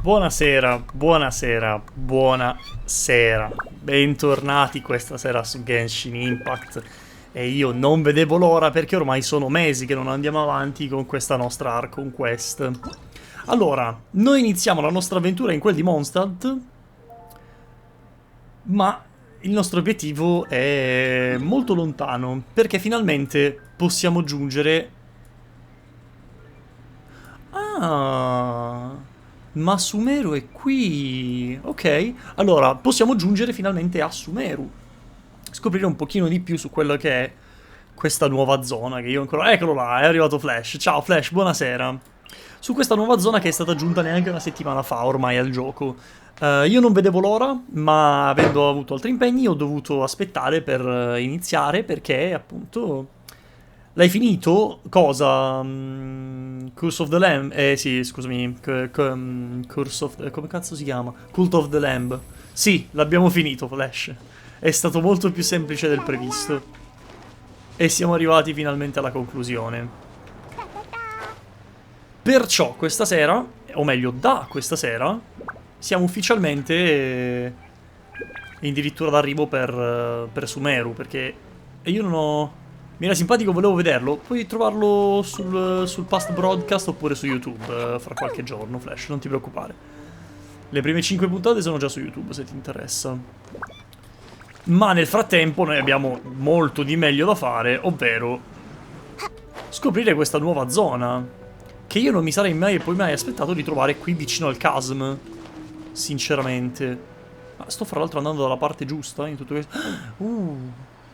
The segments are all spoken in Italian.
Buonasera, buonasera, buonasera. Bentornati questa sera su Genshin Impact. E io non vedevo l'ora perché ormai sono mesi che non andiamo avanti con questa nostra Hard Conquest. Allora, noi iniziamo la nostra avventura in quel di Mondstadt, ma il nostro obiettivo è molto lontano, perché finalmente possiamo giungere... Ah, ma Sumeru è qui. Ok, allora possiamo giungere finalmente a Sumeru. Scoprire un pochino di più su quello che è questa nuova zona che io ancora... Eccolo là, è arrivato Flash. Ciao Flash, buonasera. Su questa nuova zona che è stata aggiunta neanche una settimana fa ormai al gioco. Io non vedevo l'ora, ma avendo avuto altri impegni ho dovuto aspettare per iniziare perché appunto... L'hai finito? Cosa? Curse of the Lamb? Sì, scusami. Curse of... come cazzo si chiama? Cult of the Lamb. Sì, l'abbiamo finito, Flash. È stato molto più semplice del previsto. E siamo arrivati finalmente alla conclusione. Perciò questa sera, o meglio da questa sera, siamo ufficialmente addirittura d'arrivo per Sumeru, perché io non ho... Mi era simpatico, volevo vederlo. Puoi trovarlo sul past broadcast oppure su YouTube fra qualche giorno, Flash, non ti preoccupare. Le prime 5 puntate sono già su YouTube, se ti interessa. Ma nel frattempo noi abbiamo molto di meglio da fare, ovvero scoprire questa nuova zona, che io non mi sarei mai e poi mai aspettato di trovare qui vicino al chasm, sinceramente. Ma sto fra l'altro andando dalla parte giusta in tutto questo.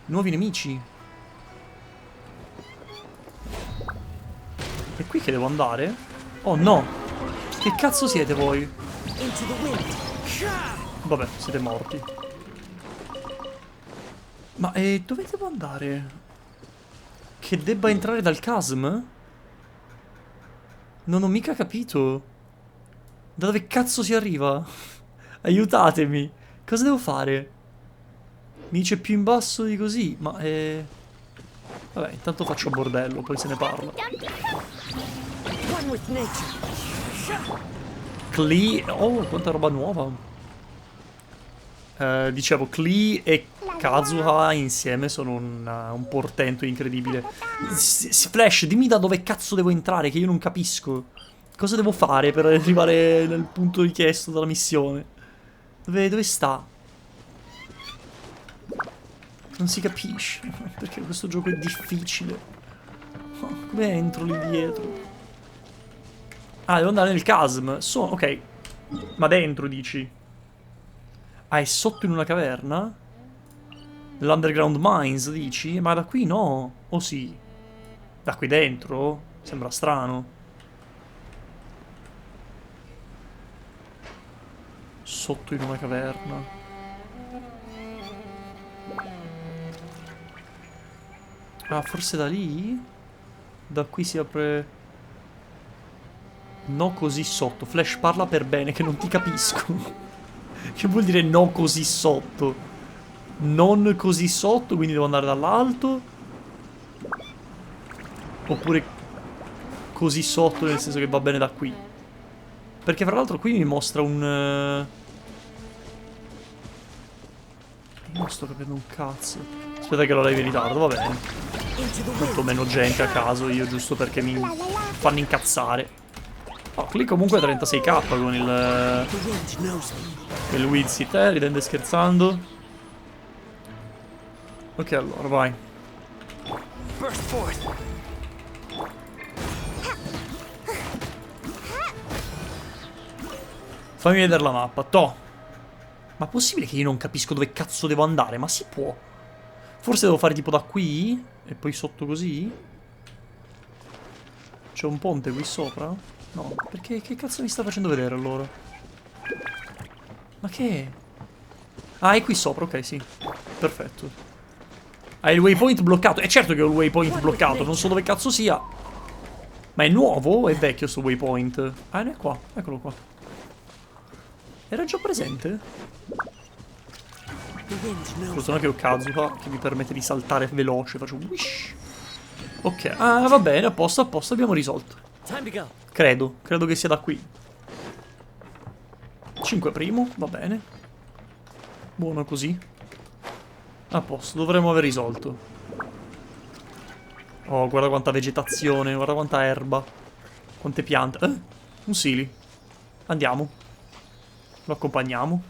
Nuovi nemici. È qui che devo andare? Oh no! Che cazzo siete voi? Vabbè, siete morti. Ma dove devo andare? Che debba entrare dal chasm? Non ho mica capito. Da dove cazzo si arriva? Aiutatemi. Cosa devo fare? Mi dice più in basso di così, ma vabbè, intanto faccio bordello, poi se ne parla. Klee... Oh, quanta roba nuova. Dicevo, Klee e Kazuha insieme sono un portento incredibile. Flash, dimmi da dove cazzo devo entrare, che io non capisco. Cosa devo fare per arrivare nel punto richiesto dalla missione? Dove sta? Non si capisce, perché questo gioco è difficile. Come entro lì dietro? Ah, devo andare nel chasm. Ok. Ma dentro, dici? Ah, è sotto in una caverna? L'underground mines, dici? Ma da qui no. Oh sì. Da qui dentro? Sembra strano. Sotto in una caverna. Ah, forse da lì? Da qui si apre... No così sotto. Flash, parla per bene che non ti capisco. Che vuol dire no così sotto? Non così sotto, quindi devo andare dall'alto? Oppure così sotto nel senso che va bene da qui? Perché fra l'altro qui mi mostra un... Non sto capendo un cazzo. Aspetta che lo levi in ritardo, va bene. Molto meno gente a caso io, giusto perché mi fanno incazzare. Oh, qui comunque 36k con il Wizit, ridende scherzando. Ok, allora, vai. Fammi vedere la mappa, toh. Ma è possibile che io non capisco dove cazzo devo andare? Ma si può. Forse devo fare tipo da qui e poi sotto così? C'è un ponte qui sopra? No, perché che cazzo mi sta facendo vedere allora? Ma che è? Ah, è qui sopra, ok, sì. Perfetto. Hai il waypoint bloccato. È certo che ho il waypoint bloccato, non so dove cazzo sia. Ma è nuovo o è vecchio sto waypoint? Ah, non è qua, eccolo qua. Era già presente? Fortuna che ho Kazuha che mi permette di saltare veloce. Faccio wish. Ok, ah, va bene, a posto, abbiamo risolto. Credo che sia da qui. 5 primo, va bene. Buono così. A posto, dovremmo aver risolto. Oh, guarda quanta vegetazione, guarda quanta erba. Quante piante. Un sili. Andiamo. Lo accompagniamo.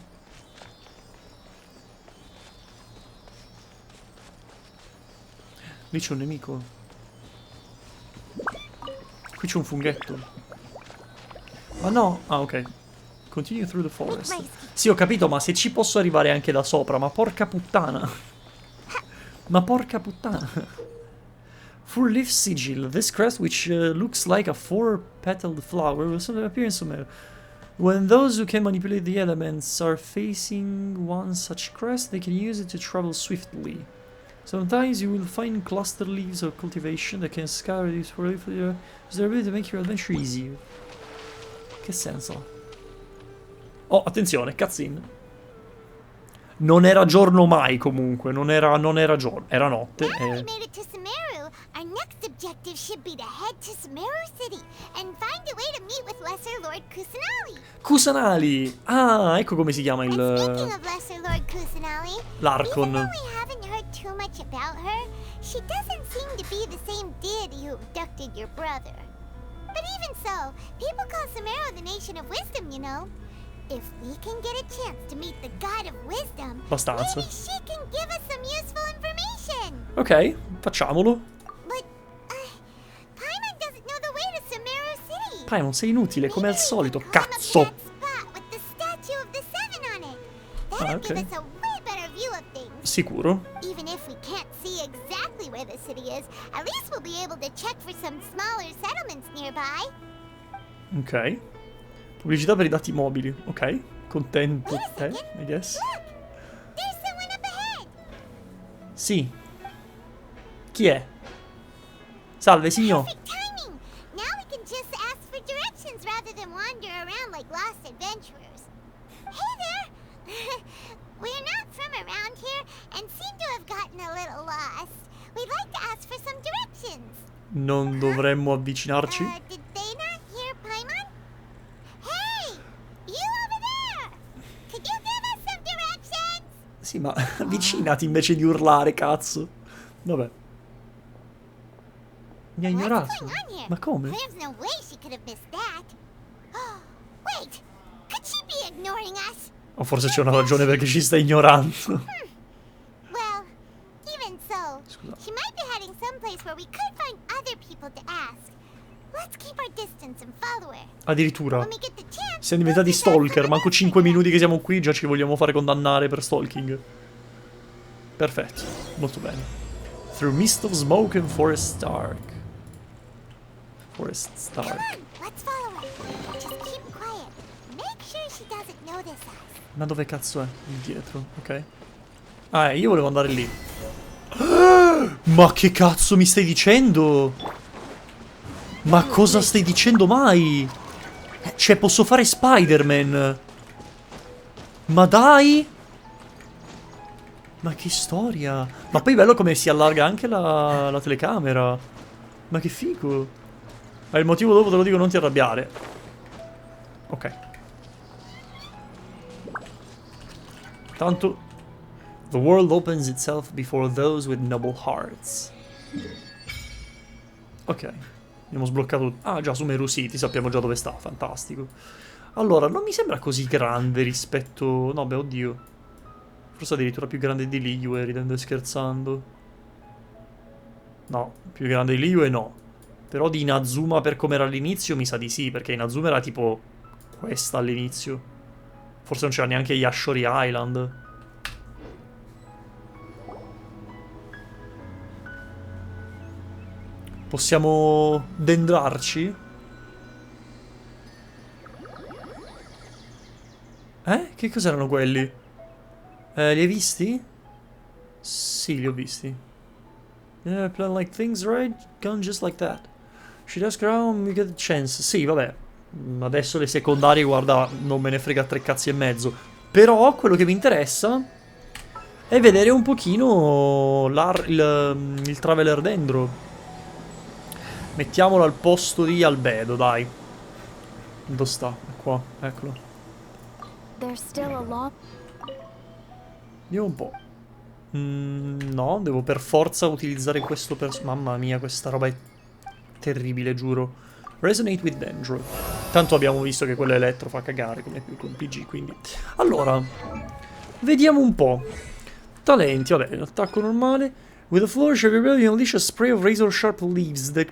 Lì c'è un nemico. Qui c'è un funghetto. Ma no. Ah, ok. Continue through the forest. Sì, ho capito, ma se ci posso arrivare anche da sopra, ma porca puttana. Ma porca puttana. Full leaf sigil. This crest, which looks like a four-petaled flower, will suddenly appear in Sumeru. When those who can manipulate the elements are facing one such crest, they can use it to travel swiftly. Sometimes you will find cluster leaves of cultivation that can scour these for their ability to make your adventure easier. Che senso? Oh, attenzione, cutscene. Non era giorno mai comunque, non era giorno, era notte. Our next objective should be to head to Sumeru City and find a way to meet with Lesser Lord Kusanali. Kusanali! Ah, ecco come si chiama il... Speaking of Lesser Lord Kusanali, l'Archon. even though we haven't heard too much about her, she doesn't seem to be the same deity who abducted your brother. But even so, people call Sumeru the Nation of Wisdom, you know. If we can get a chance to meet the God of Wisdom, Abbastanza. maybe she can give us some useful information. Ok, facciamolo. But Paimon doesn't know the way to Sumeru City. Paimon, sei inutile, come al solito, Maybe we can cazzo! climb up that spot with the statue of the Seven on it. That'll okay. give us a way better view of things. Sicuro? Even if we can't see exactly where the city is, at least we'll be able to check for some smaller settlements nearby. Ok. Pubblicità per i dati mobili. Ok. Contento te, I guess. Look, there's someone up ahead. Sì. Chi è? Salve, signor. Perfect timing. Now we can just ask for directions rather than wander around like lost adventurers. Hey there. We're not from around here and seem to have gotten a little lost. We'd like to ask for some directions. Non dovremmo avvicinarci? Did they not hear Paimon? Hey! You over there! Could you give us some directions? Sì, ma avvicinati invece di urlare, cazzo. Vabbè. Mi ha ignorato. What's going on here? Ma come? There's no way she could have missed that. Wait! Could she be ignoring us? O forse c'è una ragione perché ci sta ignorando. Well, even so, Scusa. she might be heading someplace where we could find other people to ask. Let's keep our distance and follow her. Addirittura. When we get the chance, Siamo diventati we'll decide stalker. someone Manco else 5 to minuti che siamo qui, già ci vogliamo fare condannare per stalking. Perfetto. Molto bene. Through mist of smoke and forest dark. Forest Come dark. on, let's follow her. Just keep quiet. Make sure she doesn't notice us. Ma dove cazzo è? Indietro, ok. Ah, io volevo andare lì. Ma che cazzo mi stai dicendo? Ma cosa stai dicendo mai? Cioè, posso fare Spider-Man? Ma dai! Ma che storia! Ma poi bello come si allarga anche la telecamera. Ma che figo! Ma il motivo dopo te lo dico, non ti arrabbiare. Ok. Tanto the world opens itself before those with noble hearts. Ok. Abbiamo sbloccato... Ah già, Sumeru City, sappiamo già dove sta, fantastico. Allora, non mi sembra così grande rispetto... No, beh, oddio. Forse addirittura più grande di Liyue, ridendo e scherzando. No, più grande di Liyue no. Però di Inazuma per come era all'inizio mi sa di sì, perché Inazuma era tipo questa all'inizio. Forse non c'era neanche Yashori Island. Possiamo dendrarci? Che cos'erano quelli? Li hai visti? Sì, li ho visti. Yeah, plan like things, right? Gone just like that. Should ask around, we get a chance. Sì, vabbè. Adesso le secondarie, guarda, non me ne frega 3 cazzi e mezzo. Però quello che mi interessa è vedere un pochino il Traveler dentro. Mettiamolo al posto di Albedo, dai. Dove sta? È qua, eccolo. There's still a long... Vediamo un po'. No, devo per forza utilizzare questo mamma mia, questa roba è terribile, giuro. Resonate with Danger. Tanto abbiamo visto che quello elettro fa cagare come più con PG, quindi... Allora, vediamo un po'. Talenti, vabbè, attacco normale. With a flourish of your ability, unleash a spray of razor sharp leaves that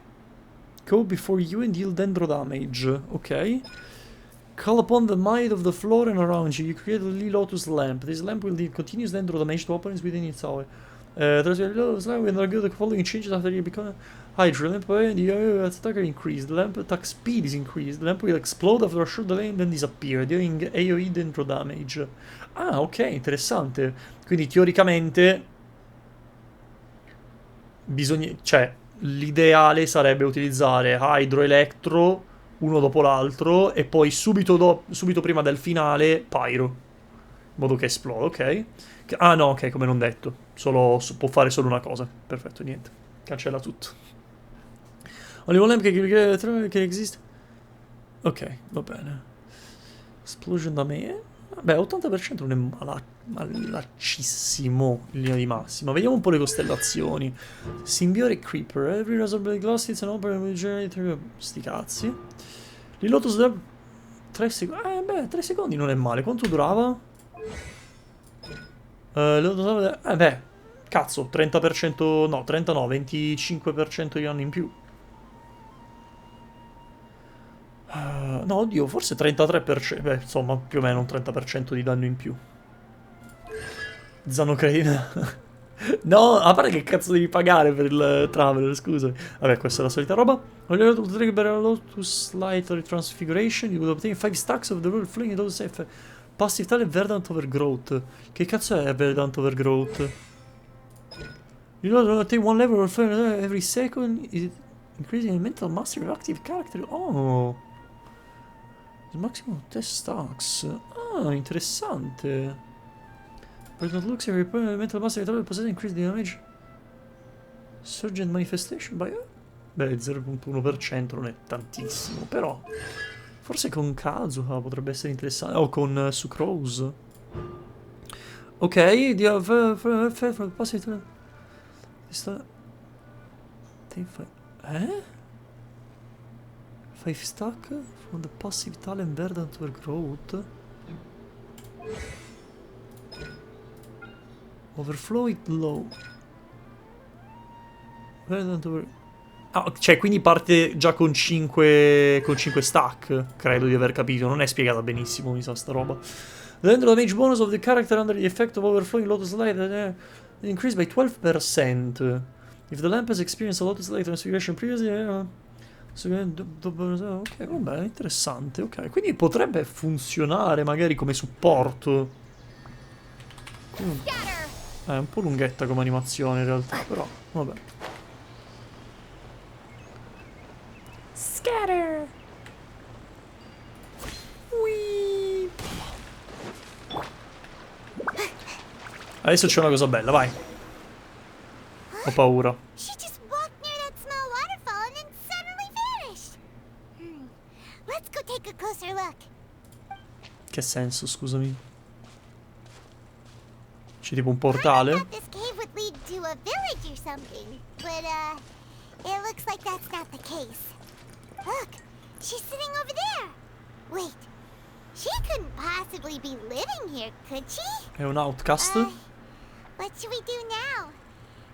go before you and deal dendro damage. Ok. Call upon the might of the floor and around you. You create a lotus lamp. This lamp will deal continuous dendro damage to opponents within its tower. There's a lotus lamp and undergo the following changes after you become Hydra. Lamp and the attacker increased. The lamp attack speed is increased. The lamp will explode after a short delay and then disappear, dealing AoE dendro damage. Ah, ok, interessante. Quindi teoricamente bisogna... Cioè, l'ideale sarebbe utilizzare Hydro Electro uno dopo l'altro e poi subito prima del finale Pyro, in modo che esploda, ok? Ah no, ok, come non detto, può fare solo una cosa. Perfetto, niente, cancella tutto. Only one lamp che esiste. Ok, va bene. Explosion da me. Beh, 80% non è malaccissimo in linea di massima. Vediamo un po' le costellazioni. Symbiotic Creeper. Every Raspberry Glass it's an open generator. Sti cazzi. Il Lotus 3 secondi. Beh, 3 secondi non è male. Quanto durava? Beh, cazzo, 30%. No, 30 no, 25% di danno in più. No, oddio, forse 33%. Beh, insomma, più o meno un 30% di danno in più. Zanocrane. No, a parte che cazzo devi pagare per il Traveler, scusa. Vabbè, questa è la solita roba. Voglio trigger a Lotus Light Transfiguration. You will obtain 5 stacks of the road fling and those safe. Passive talent Verdant Overgrowth. Che cazzo è Verdant Overgrowth? You know, take one level of every second. Increasing the mental mastery of active character. Oh. The maximum test stacks. Ah, interessante. But not looks every mental mastery of possession increase the damage. Surgent manifestation by... Beh, 0.1% non è tantissimo, però... Forse con Kazuha potrebbe essere interessante. O con Sucrose. Ok, di... Eh? 5 stack from the passive talent Verdant Overgrowth. Overflow it low. Verdant Overgrowth. Ah, cioè, quindi parte già con 5 stack, credo di aver capito. Non è spiegata benissimo, mi sa, sta roba. The render damage bonus of the character under the effect of overflowing Lotus Light increased by 12%. If the lamp has experienced a Lotus Light transfiguration previously... ok, vabbè, interessante, ok. Quindi potrebbe funzionare magari come supporto. È un po' lunghetta come animazione in realtà, però, vabbè. Scatter! Whee! Adesso c'è una cosa bella, vai. Ho paura. She just walked near that small waterfall and then suddenly vanished. Let's go take a closer look. Che senso, scusami? C'è tipo un portale? I thought this cave would lead to a village or something, but it looks like that's not the case. Look, she's sitting over there. Wait, she couldn't possibly be living here, could she? È un outcast? What should we do now?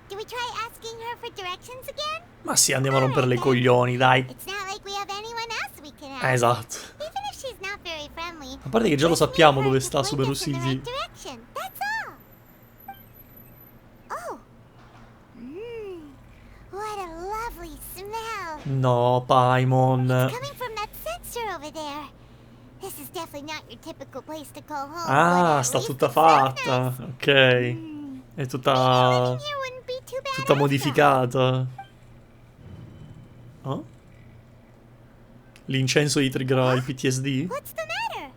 Do we try asking her for directions again? Ma sì, andiamo a rompere le coglioni, dai. It's not like we have anyone else we can ask. Esatto. Even if she's not very friendly. A parte che già lo sappiamo dove sta Sumeru City. That's all. Oh. What a lovely smell. No, Paimon. It's coming from that sensor over there. This is definitely not your typical place to call home. Ah, sta tutta fatta. Ok. È tutta modificata. Oh? L'incenso di triggerà il PTSD? What's the matter?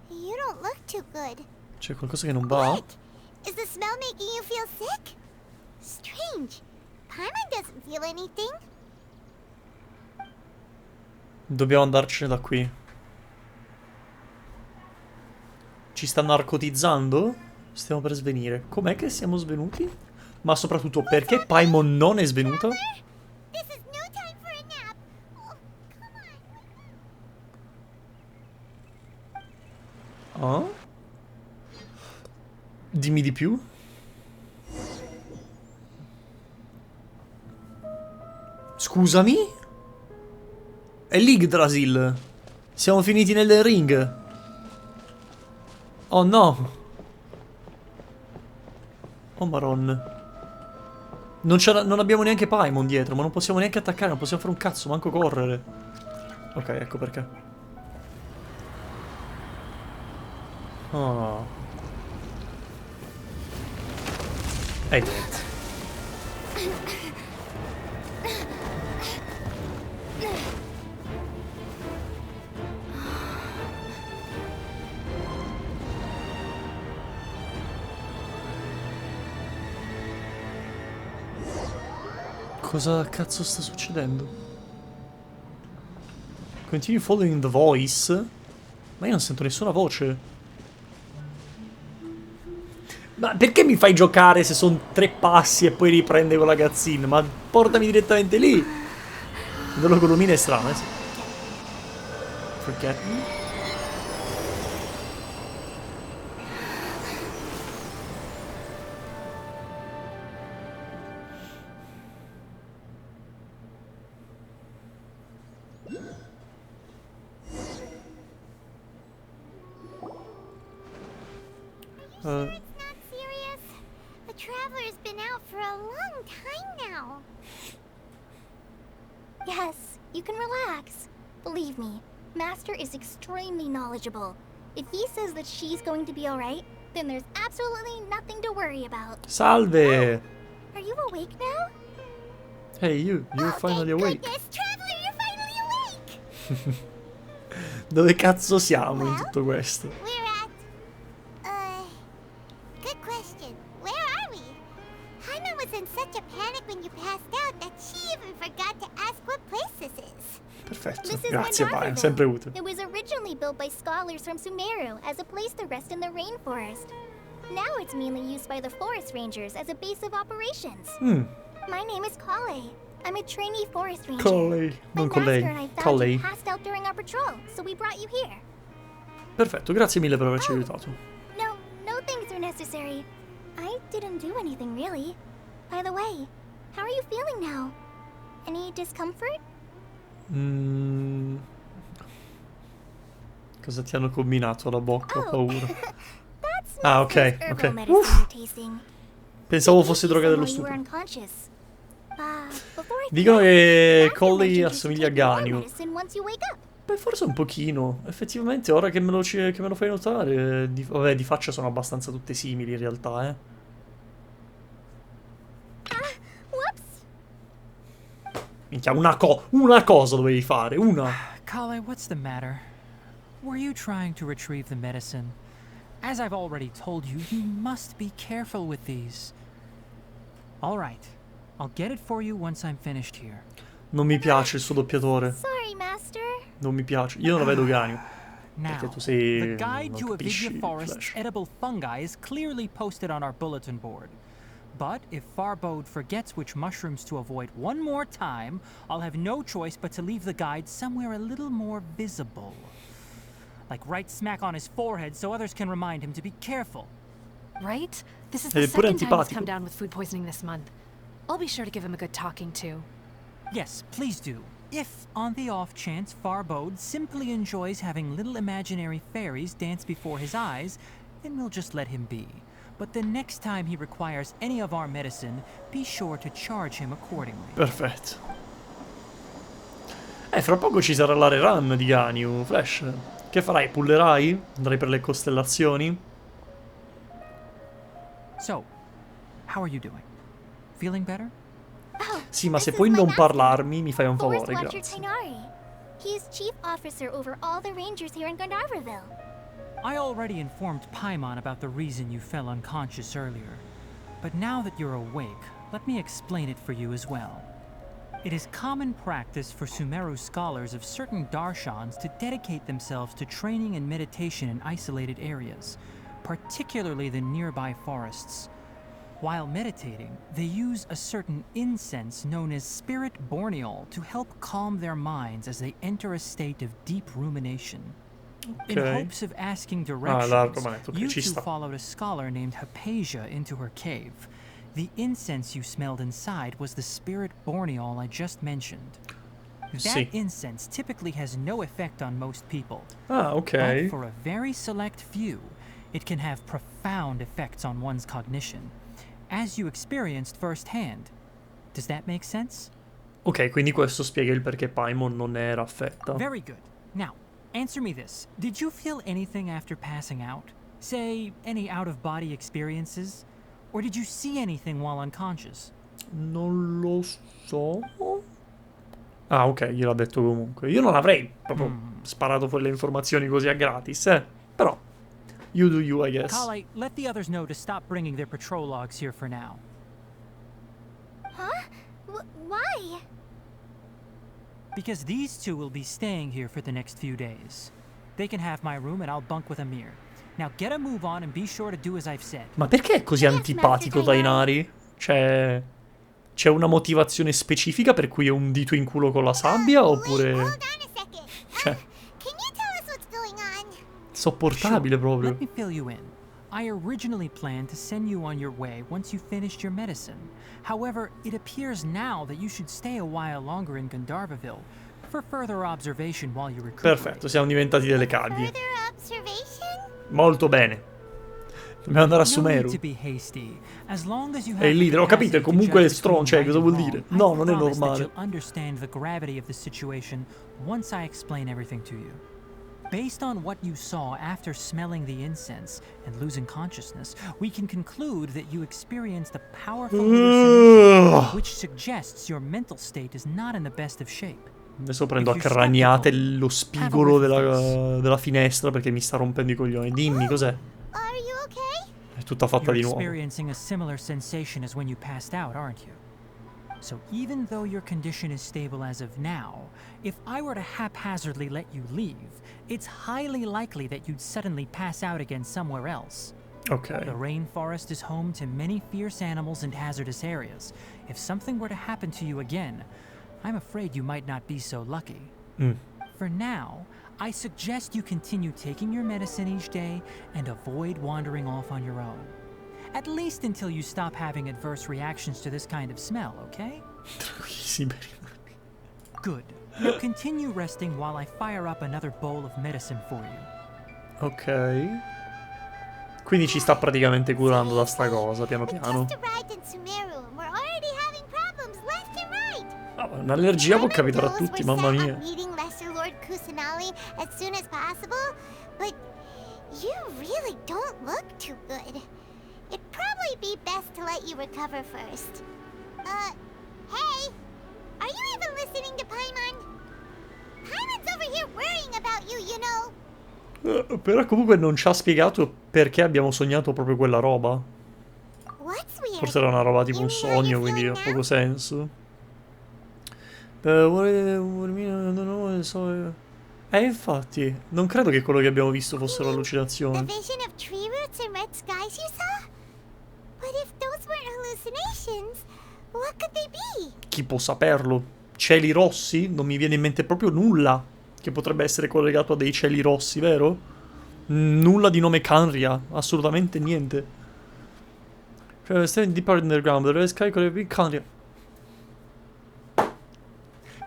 You don't look too good. C'è qualcosa che non va? What? Is the smell making you feel sick? Strange. Paimon doesn't feel anything. Dobbiamo andarcene da qui. Ci sta narcotizzando? Stiamo per svenire. Com'è che siamo svenuti? Ma soprattutto perché Paimon non è svenuto? This is no time for a nap. Oh, come on. Ah? Dimmi di più. Scusami? È l'Yggdrasil. Siamo finiti nel ring. Oh no. Oh maron. Non abbiamo neanche Paimon dietro, ma non possiamo neanche attaccare, non possiamo fare un cazzo, manco correre. Ok, ecco perché. Oh. E niente. Cosa cazzo sta succedendo? Continue following the voice? Ma io non sento nessuna voce. Ma perché mi fai giocare se sono 3 passi e poi riprende con la cutscene? Ma portami direttamente lì. La logomina è strana, sì. Forget me? It's not serious. The Traveler's been out for a long time now. Yes, you can relax. Believe me, Master is extremely knowledgeable. If he says that she's going to be alright, then there's absolutely nothing to worry about. Salve! Are you awake now? Hey, you're finally thank awake. goodness, Traveler, you're finally awake! Dove cazzo siamo in tutto questo? We're at... Good question. Where are we? Hana was in such a panic when you passed out that she even forgot to ask what place this is. Perfetto, This is grazie Paia, Gandharville. sempre utile. It was originally built by scholars from Sumeru as a place to rest in the rainforest. Now it's mainly used by the forest rangers as a base of operations. My name is Kale. I'm a trainee forest ranger. Kale, non My con lei, master and I found Kale. you passed out during our patrol, so we brought you here. Perfetto, grazie mille per averci aiutato. No thanks are necessary. I didn't do anything really. By the way, how are you feeling now? Any discomfort? Cosa ti hanno combinato alla bocca? Ho paura. That's Ah, not ok, herbal ok. medicine you're tasting. Pensavo fosse droga dello You were stupro. unconscious. Before I Dicono forget, che Master Collie mentioned you assomiglia a should take more Ganyu. medicine once you wake up. Beh, forse un pochino. Effettivamente, ora che che me lo fai notare, vabbè, di faccia sono abbastanza tutte simili in realtà, eh. Whoops. Minchia, una cosa dovevi fare, una. Kale, what's the matter? Were you trying to retrieve the medicine? As I've already told you, you must be careful with these. All right, I'll get it for you once I'm finished here. Non mi piace il suo doppiatore. Sorry, Master. Non mi piace. Io non la vedo Ganyu. Now, Perché tu sei... the guide non to capisci Avivia il Forest's Flash. edible fungi is clearly posted on our bulletin board. But if Farbode forgets which mushrooms to avoid one more time, I'll have no choice but to leave the guide somewhere a little more visible. Like right smack on his forehead so others can remind him to be careful. Right? This is Ed the è pure second time he's antipatico. come down with food poisoning this month. I'll be sure to give him a good talking to. Yes, please do. If, on the off chance, Farbode simply enjoys having little imaginary fairies dance before his eyes, then we'll just let him be. But the next time he requires any of our medicine, be sure to charge him accordingly. Perfetto. Fra poco ci sarà la rerun di Ganyu, Flash. Che farai? Pullerai? Andrai per le costellazioni? So, how are you doing? Feeling better? Oh, Sì, ma this se is puoi my non master, parlarmi mi fai un Forest favore, Watcher grazie. Tainari. He is chief officer over all the rangers here in Gandharville. I already informed Paimon about the reason you fell unconscious earlier. But now that you're awake, let me explain it for you as well. It is common practice for Sumeru scholars of certain darshans to dedicate themselves to training and meditation in isolated areas, particularly the nearby forests. While meditating, they use a certain incense known as spirit borneol to help calm their minds as they enter a state of deep rumination. In hopes of asking directions, you two followed a scholar named Hypatia into her cave. The incense you smelled inside was the spirit borneol I just mentioned. That incense typically has no effect on most people. But for a very select few, it can have profound effects on one's cognition, as you experienced firsthand. Does that make sense? Ok, quindi questo spiega il perché Paimon non era affetta. Very good. Now, answer me this. Did you feel anything after passing out? Say, any out-of-body experiences? Or did you see anything while unconscious? Non lo so. Ah, ok, gliel'ha detto comunque. Io non avrei proprio sparato fuori le informazioni così a gratis, Però, you do you, I guess. Kale, let the others know to stop bringing their patrol logs here for now. Huh? Why? Because these two will be staying here for the next few days. They can have my room and I'll bunk with Amir. Now get a move on and be sure to do as I've said. Ma perché è così antipatico Tainari? Cioè, c'è una motivazione specifica per cui è un dito in culo con la sabbia oppure... Cioè, sopportabile proprio. Let me fill you in. I originally planned to send you on your way once you finished your medicine. However, it appears now that you should stay a while longer in Gandharvaville for further observation while you recuperate. Perfetto, siamo diventati delle cavie. Molto bene. Dobbiamo andare a Sumeru. È il leader, ho capito, è comunque strong, cioè cosa vuol dire? No, non è normale. Based on what you saw after smelling the incense and losing consciousness, we can conclude that you experienced a powerful hallucination, which suggests your mental state is not in the best of shape. Adesso prendo a cragnate lo spigolo della finestra perché mi sta rompendo i coglioni. Dimmi, cos'è? È tutta fatta di nuovo. You're experiencing a similar sensation as when you passed out, aren't you? So even though your condition is stable as of now, if I were to haphazardly let you leave, it's highly likely that you'd suddenly pass out again somewhere else. Okay. The rainforest is home to many fierce animals and hazardous areas. If something were to happen to you again, I'm afraid you might not be so lucky. For now, I suggest you continue taking your medicine each day and avoid wandering off on your own. At least until you stop having adverse reactions to this kind of smell, okay? Good. Now continue resting while I fire up another bowl of medicine for you. Ok. Quindi ci sta praticamente curando da sta cosa, piano piano. Un'allergia può capitare a tutti, mamma mia. It'd probably be best to let you recover first. Hey! Are you even listening to Paimon? Paimon's over here worrying about you, you know. Però comunque non ci ha spiegato perché abbiamo sognato proprio quella roba. Forse era una roba tipo un sogno, quindi ha poco senso. Infatti, non credo che quello che abbiamo visto fossero allucinazioni. Chi può saperlo? Cieli rossi? Non mi viene in mente proprio nulla che potrebbe essere collegato a dei cieli rossi, vero? Nulla di nome Canria, assolutamente niente. Stay deep underground, the sky could be Canria.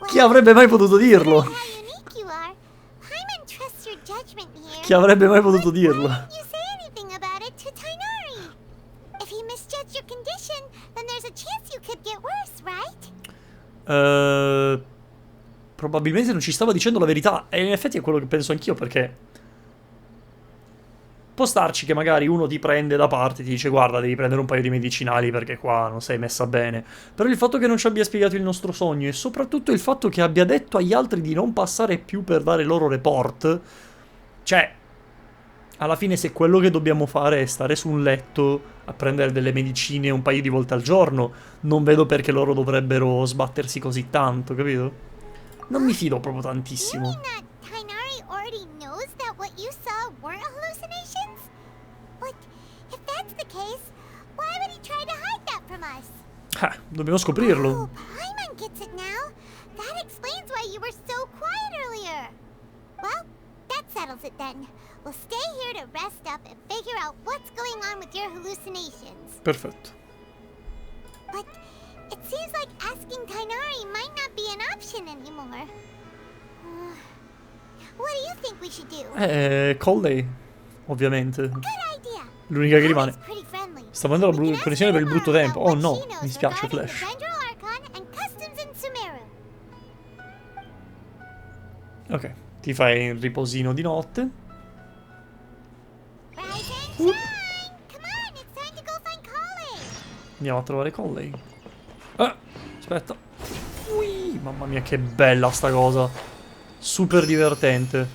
Chi avrebbe mai potuto dirlo? Chi avrebbe mai potuto dirlo? Probabilmente non ci stava dicendo la verità. E in effetti è quello che penso anch'io, perché può starci che magari uno ti prende da parte e ti dice guarda, devi prendere un paio di medicinali perché qua non sei messa bene. Però il fatto che non ci abbia spiegato il nostro sogno e soprattutto il fatto che abbia detto agli altri di non passare più per dare loro report, cioè Alla fine, se quello che dobbiamo fare è stare su un letto a prendere delle medicine un paio di volte al giorno, non vedo perché loro dovrebbero sbattersi così tanto, capito? Non mi fido proprio You tantissimo. mean that Tainari already knows that what you saw weren't hallucinations? But if that's the case, why would he try to hide that from us? Dobbiamo scoprirlo. Oh, Paimon gets it now. That explains why you were so quiet earlier. Well, that settles it then. We'll stay here to rest up and figure out what's going on with your hallucinations. Perfetto. But it seems like asking Tainari might not be an option anymore. What do you think we should do? Colley, ovviamente. Good idea. L'unica che rimane. Paimon is pretty friendly. Sta avendo We la can ask connessione per il brutto her tempo. about Oh what no, she knows mi spiace, regarding Flash. the Dendro Archon and customs in Sumeru. Ok, ti fai il riposino di notte. Rise and shine! Come on, it's time to go find Colley. Andiamo a trovare Colley. Aspetta. Ui, mamma mia, che bella sta cosa. Super divertente.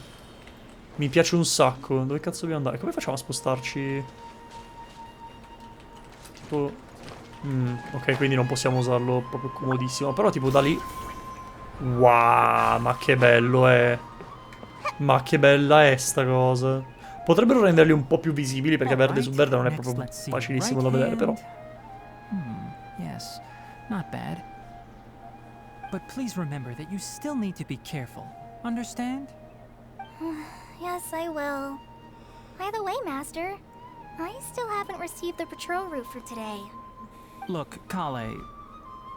Mi piace un sacco. Dove cazzo dobbiamo andare? Come facciamo a spostarci? Tipo... ok, quindi non possiamo usarlo proprio comodissimo. Però tipo da lì... Wow, ma che bello è. Ma che bella è sta cosa. Potrebbero renderli un po' più visibili perché verde su verde non è proprio facilissimo da vedere, però. Yes, not bad. But please remember that you still need to be careful. Understand? Yes, I will. By the way, Master, I still haven't received the patrol route for today. Look, Kale,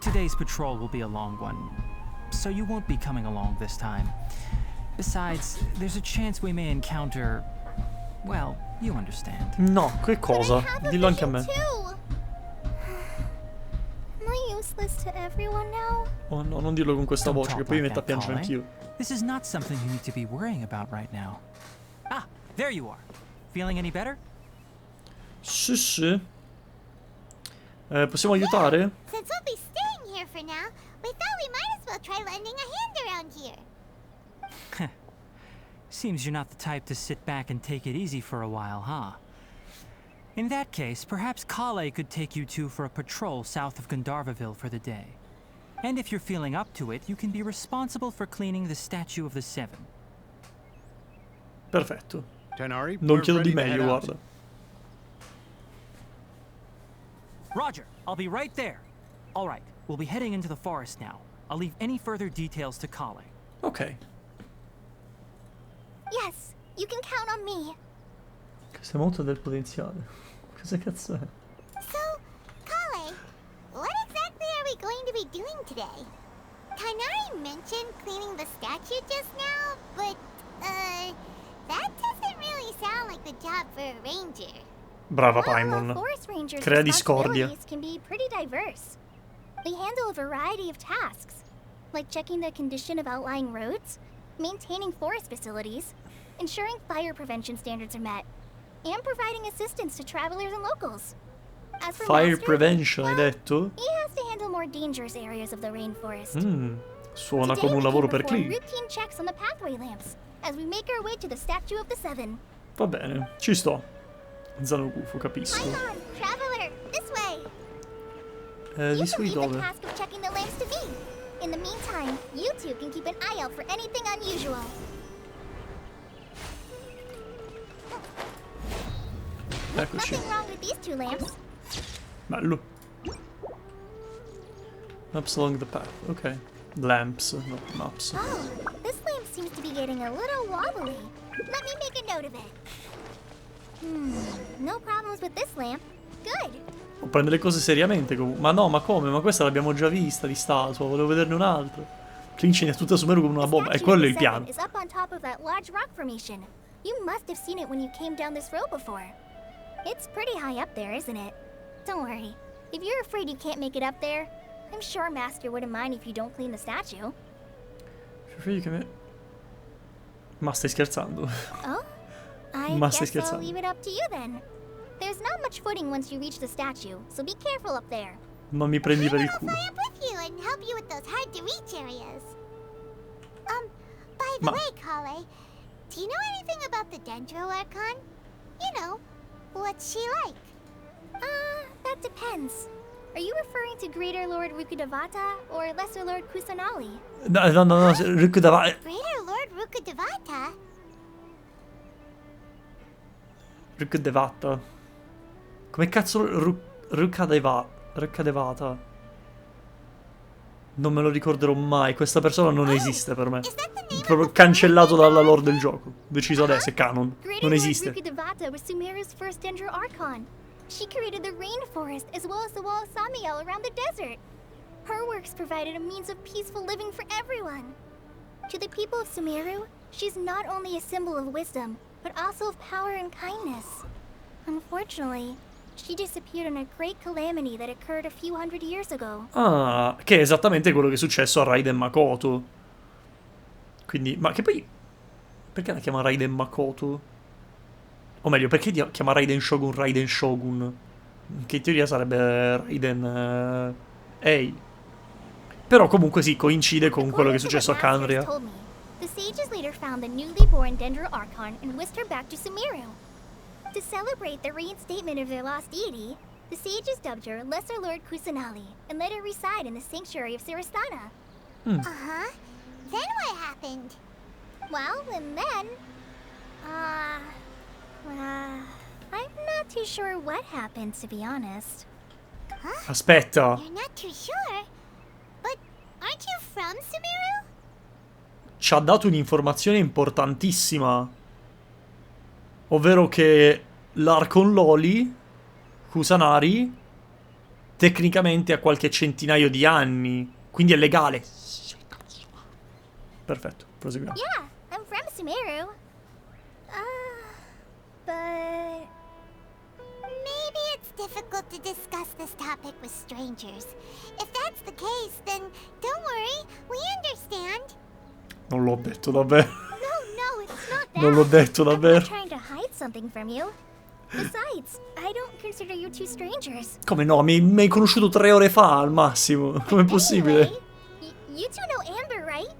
today's patrol will be a long one, so you won't be coming along this time. Besides, there's a chance we may encounter... Well, you understand. No, che cosa? Dillo anche a me. Too. Am I useless to everyone now? Oh no, non dirlo con questa Don't voce, che talk poi mi like metto a that, piangere Kale. anch'io. This is not something you need to be worrying about right now. Ah, there you are. Feeling any better? Sì, sì. Possiamo aiutare? Since we'll be staying here for now, we thought we might as well try lending a hand around here. Seems you're not the type to sit back and take it easy for a while, huh? In that case, perhaps Kale could take you two for a patrol south of Gandharvaville for the day. And if you're feeling up to it, you can be responsible for cleaning the Statue of the Seven. Perfetto. Tainari, Non we're chiedo di ready to meglio, head out. guarda. Roger, I'll be right there. All right, we'll be heading into the forest now. I'll leave any further details to Kale. Ok. Yes, you can count on me. Questo è molto del potenziale. Cosa cazzo è? So, Colley, what exactly are we going to be doing today? Tainari mentioned cleaning the statue just now, but, that doesn't really sound like the job for a ranger. Brava Well, Paimon. a forest ranger's Crea discordia. responsibilities can be pretty diverse. They handle a variety of tasks, like checking the condition of outlying roads, maintaining forest facilities, ensuring fire prevention standards are met, and providing assistance to travelers and locals. As for Fire Master, prevention, hai well, detto? he has to handle more dangerous areas of the rainforest. Suona Today come un we lavoro can per perform Clee. routine checks on the pathway lamps as we make our way to the Statue of the Seven. Va bene, ci sto. Zanogufo, capisco. Come on, traveler, this way. Di You su can di leave the dove? task of checking the lamps to me. In the meantime, you two can keep an eye out for anything unusual. Eccoci. Nothing wrong with these two lamps. Bello. Maps along the path, ok. Lamps, not maps. Oh, this lamp seems to be getting a little wobbly. Let me make a note of it. No problems with this lamp. Good. Prende le cose seriamente comunque. Ma no, ma come? Ma questa l'abbiamo già vista di statua, volevo vederne un'altra. Clinch è tutta Sumeru come una The bomba, e Statue quello è of il the Seven piano. is up on top of that large rock formation. You must have seen it when you came down this road before. It's pretty high up there, isn't it? Don't worry. If you're afraid you can't make it up there, I'm sure Master wouldn't mind if you don't clean the statue. Ma stai scherzando? Oh? I Ma stai guess I'll scherzando? leave it up to you then. There's not much footing once you reach the statue, so be careful up there. Ma mi prendi per il I'll culo. fly up with you and help you with those hard-to-reach areas. By the Ma- way, Colley, do you know anything about the Dendro Archon? You know, what's she like? That depends. Are you referring to Greater Lord Rukkhadevata or Lesser Lord Kusanali? No, Rukkhadevata. Greater Lord Rukkhadevata? Rukkhadevata. Come cazzo Rukkhadevata? Non me lo ricorderò mai. Questa persona non esiste per me. Is that the name Proprio of the cancellato forest dalla dendro? lore del gioco. Deciso adesso, è canon. Greater Non Lord esiste. Rukkhadevata was Sumeru's first Dendro Archon. She created the rainforest as well as the wall of Samiel around the desert. Her works provided a means of peaceful living for everyone. To the people of Sumeru, she's not only a symbol of wisdom, but also of power and kindness. Unfortunately, she disappeared in a great calamity that occurred a few hundred years ago. Ah, che è esattamente quello che è successo a Raiden Makoto. Quindi, ma che poi... Perché la chiama Raiden Makoto? O meglio, perché chiama Raiden Shogun? Che in teoria sarebbe Raiden... Ei. Però comunque sì, coincide con quello che è successo a Canria. The sages later found the newly born Dendro Archon and whisked her back to Sumeru. To celebrate the reinstatement of their lost deity, the sages dubbed her Lesser Lord Kusanali and let her reside in the sanctuary of Sirastana. Uh-huh. Then what happened? Well, and then... I'm not too sure what happened, to be honest. Aspetta. You're not too sure? But aren't you from Sumeru? Ci ha dato un'informazione importantissima. Ovvero che l'Archon Loli, Kusanari, tecnicamente ha qualche centinaio di anni. Quindi è legale. Perfetto, proseguiamo. Yeah, I'm from Sumeru. But... Maybe it's difficult to discuss this topic with strangers. If that's the case, then don't worry, we understand. Non l'ho detto davvero. No, it's not that. Non l'ho detto I'm davvero. not trying to hide something from you. Besides, I don't consider you two strangers. Come no? Mi hai conosciuto 3 ore fa al massimo. Com'è possibile? Anyway, you two know Amber, right?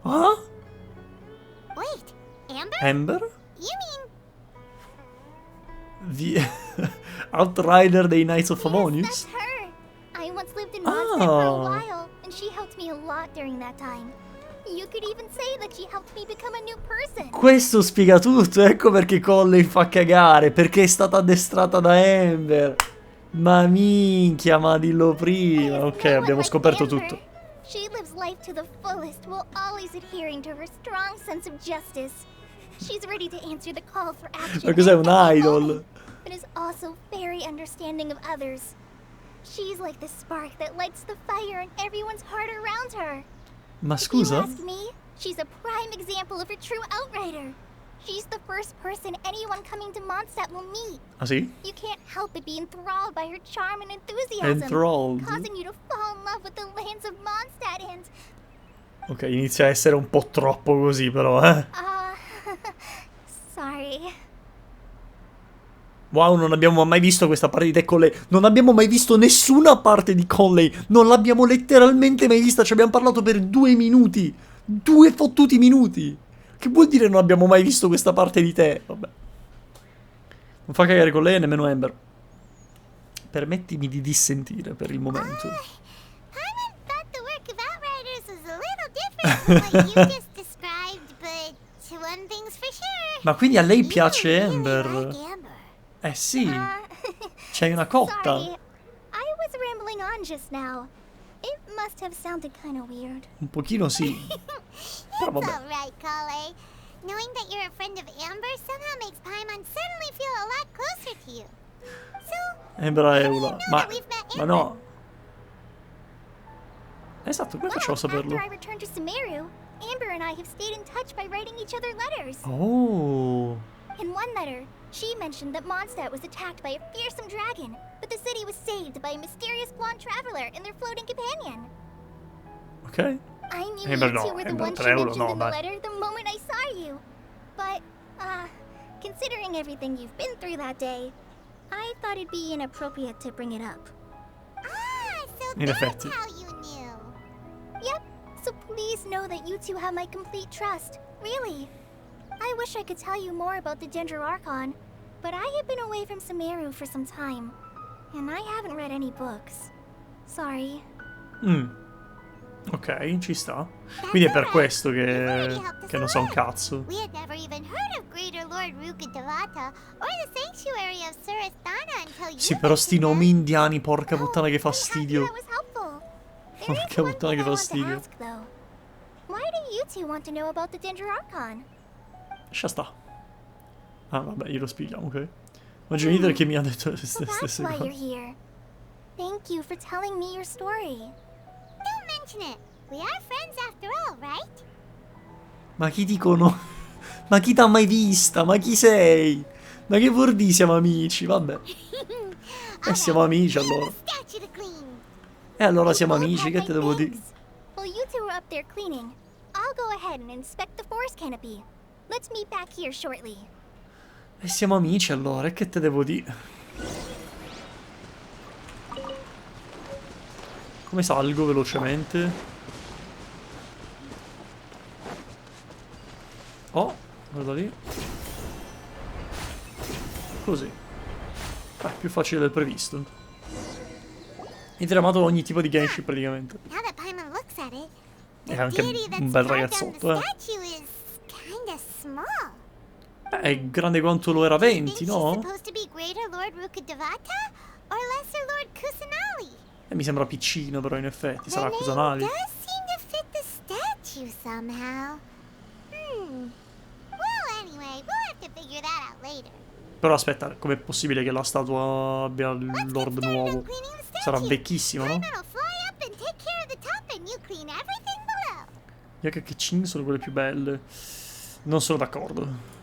Ah? Wait, Amber? Amber? You mean The Outrider dei Knights of Yes, Favonius? that's her. I once lived in Mondstadt for a Ah. while, and she helped me a lot during that time. You could even say that she helped me become a new person. Questo spiega tutto, ecco perché Colley fa cagare, perché è stata addestrata da Amber. Ma minchia, ma dillo prima. There's Ok, no one abbiamo like scoperto Amber. tutto. She lives life to the fullest while always adhering to her strong sense of justice. She's ready to answer the call for action. Ma cos'è, at un any idol? moment, but is also very understanding of others. She's like the spark that lights the fire in everyone's heart around her. Ma If you scusa? ask me, she's a prime example of a true outrider. She's the first person anyone coming to Mondstadt will meet. Ah sì? You can't help but be enthralled by her charm and enthusiasm, Enthralled? causing you to fall in love with the lands of Mondstadt and... Ok, inizia a essere un po' troppo così però, sorry. Wow, non abbiamo mai visto questa parte di te con lei. Non abbiamo mai visto nessuna parte di Conley. Non l'abbiamo letteralmente mai vista. Ci abbiamo parlato per 2 minuti. 2 fottuti minuti. Che vuol dire non abbiamo mai visto questa parte di te? Vabbè. Non fa cagare con lei e nemmeno Amber. Permettimi di dissentire per il momento. Paimon thought the work of Outriders was a little different from what you just described, but one thing's for sure. Ma quindi a lei You piace really Amber? like Amber. Eh sì. C'hai una cotta. Sorry. I was rambling on just now. It must have sounded kind of weird. Un pochino sì. Però It's vabbè. alright, Kale. Knowing that you're a friend of Amber somehow makes Paimon suddenly feel a lot closer to you. So, Amber a Eula. Ma Amber. no. Esatto, come facciamo a saperlo? After I returned to Sumeru, Amber and I have stayed in touch by writing each other letters. Oh. In one letter, she mentioned that Mondstadt was attacked by a fearsome dragon, but the city was saved by a mysterious blonde traveler and their floating companion. Ok. I knew Amber you no, two were the Amber ones she Trevolo, mentioned no, in the dai. letter the moment I saw you. But, considering everything you've been through that day, I thought it'd be inappropriate to bring it up. Ah, so In that's effetti. how you knew. Yep, so please know that you two have my complete trust. Really. I wish I could tell you more about the Dendro Archon, but I have been away from Sumeru for some time, and I haven't read any books. Sorry. Ok, ci sta. Quindi è per questo che non so un cazzo. We had never even heard of Greater Lord Rukkhadevata or the sanctuary of Surasthana until you Sì, però sti nomi indiani, porca puttana che I'm happy fastidio. that was helpful. There is Porca one puttana thing che I want to fastidio. ask, though. Why do you two want to know about the Ginger Archon? Lascia sta. Ah, vabbè, glielo spieghiamo, ok. Ma Junior che mi ha detto le So that's stesse why you're cose. here. Thank you for telling me your story. Don't mention it. We are friends after all, right? Ma chi dicono? Ma chi t'ha mai vista? Ma chi sei? Ma che vuol dire siamo amici? Vabbè. Siamo amici allora. Statue to clean. E allora You siamo both amici, had che my te devo dire? thanks. While you two are up there cleaning, I'll go ahead and inspect the forest canopy. Let's meet back here shortly. E siamo amici allora, e che te devo dire? Come salgo velocemente? Oh, guarda lì. Così. Più facile del previsto. Hai tramato ogni tipo di Genshin praticamente. Now that Paimon looks at it, the È anche deity that's un bel carved on the ragazzotto, eh. statue is kinda small. È grande quanto lo era Think 20, she's no? supposed to be Greater Lord Rukkhadevata or Lesser Lord Kusanali? Mi sembra piccino però in effetti, sarà The name Kusanali. does seem to fit the statue somehow. Well, anyway, we'll have to figure that out later. Però aspetta, com'è possibile che la statua abbia il Let's get Lord started nuovo? on cleaning the statue. Sarà vecchissimo, no? Paimon will fly up and take care of the top and you clean everything below. Yaka e Chin sono quelle più belle. Non sono d'accordo.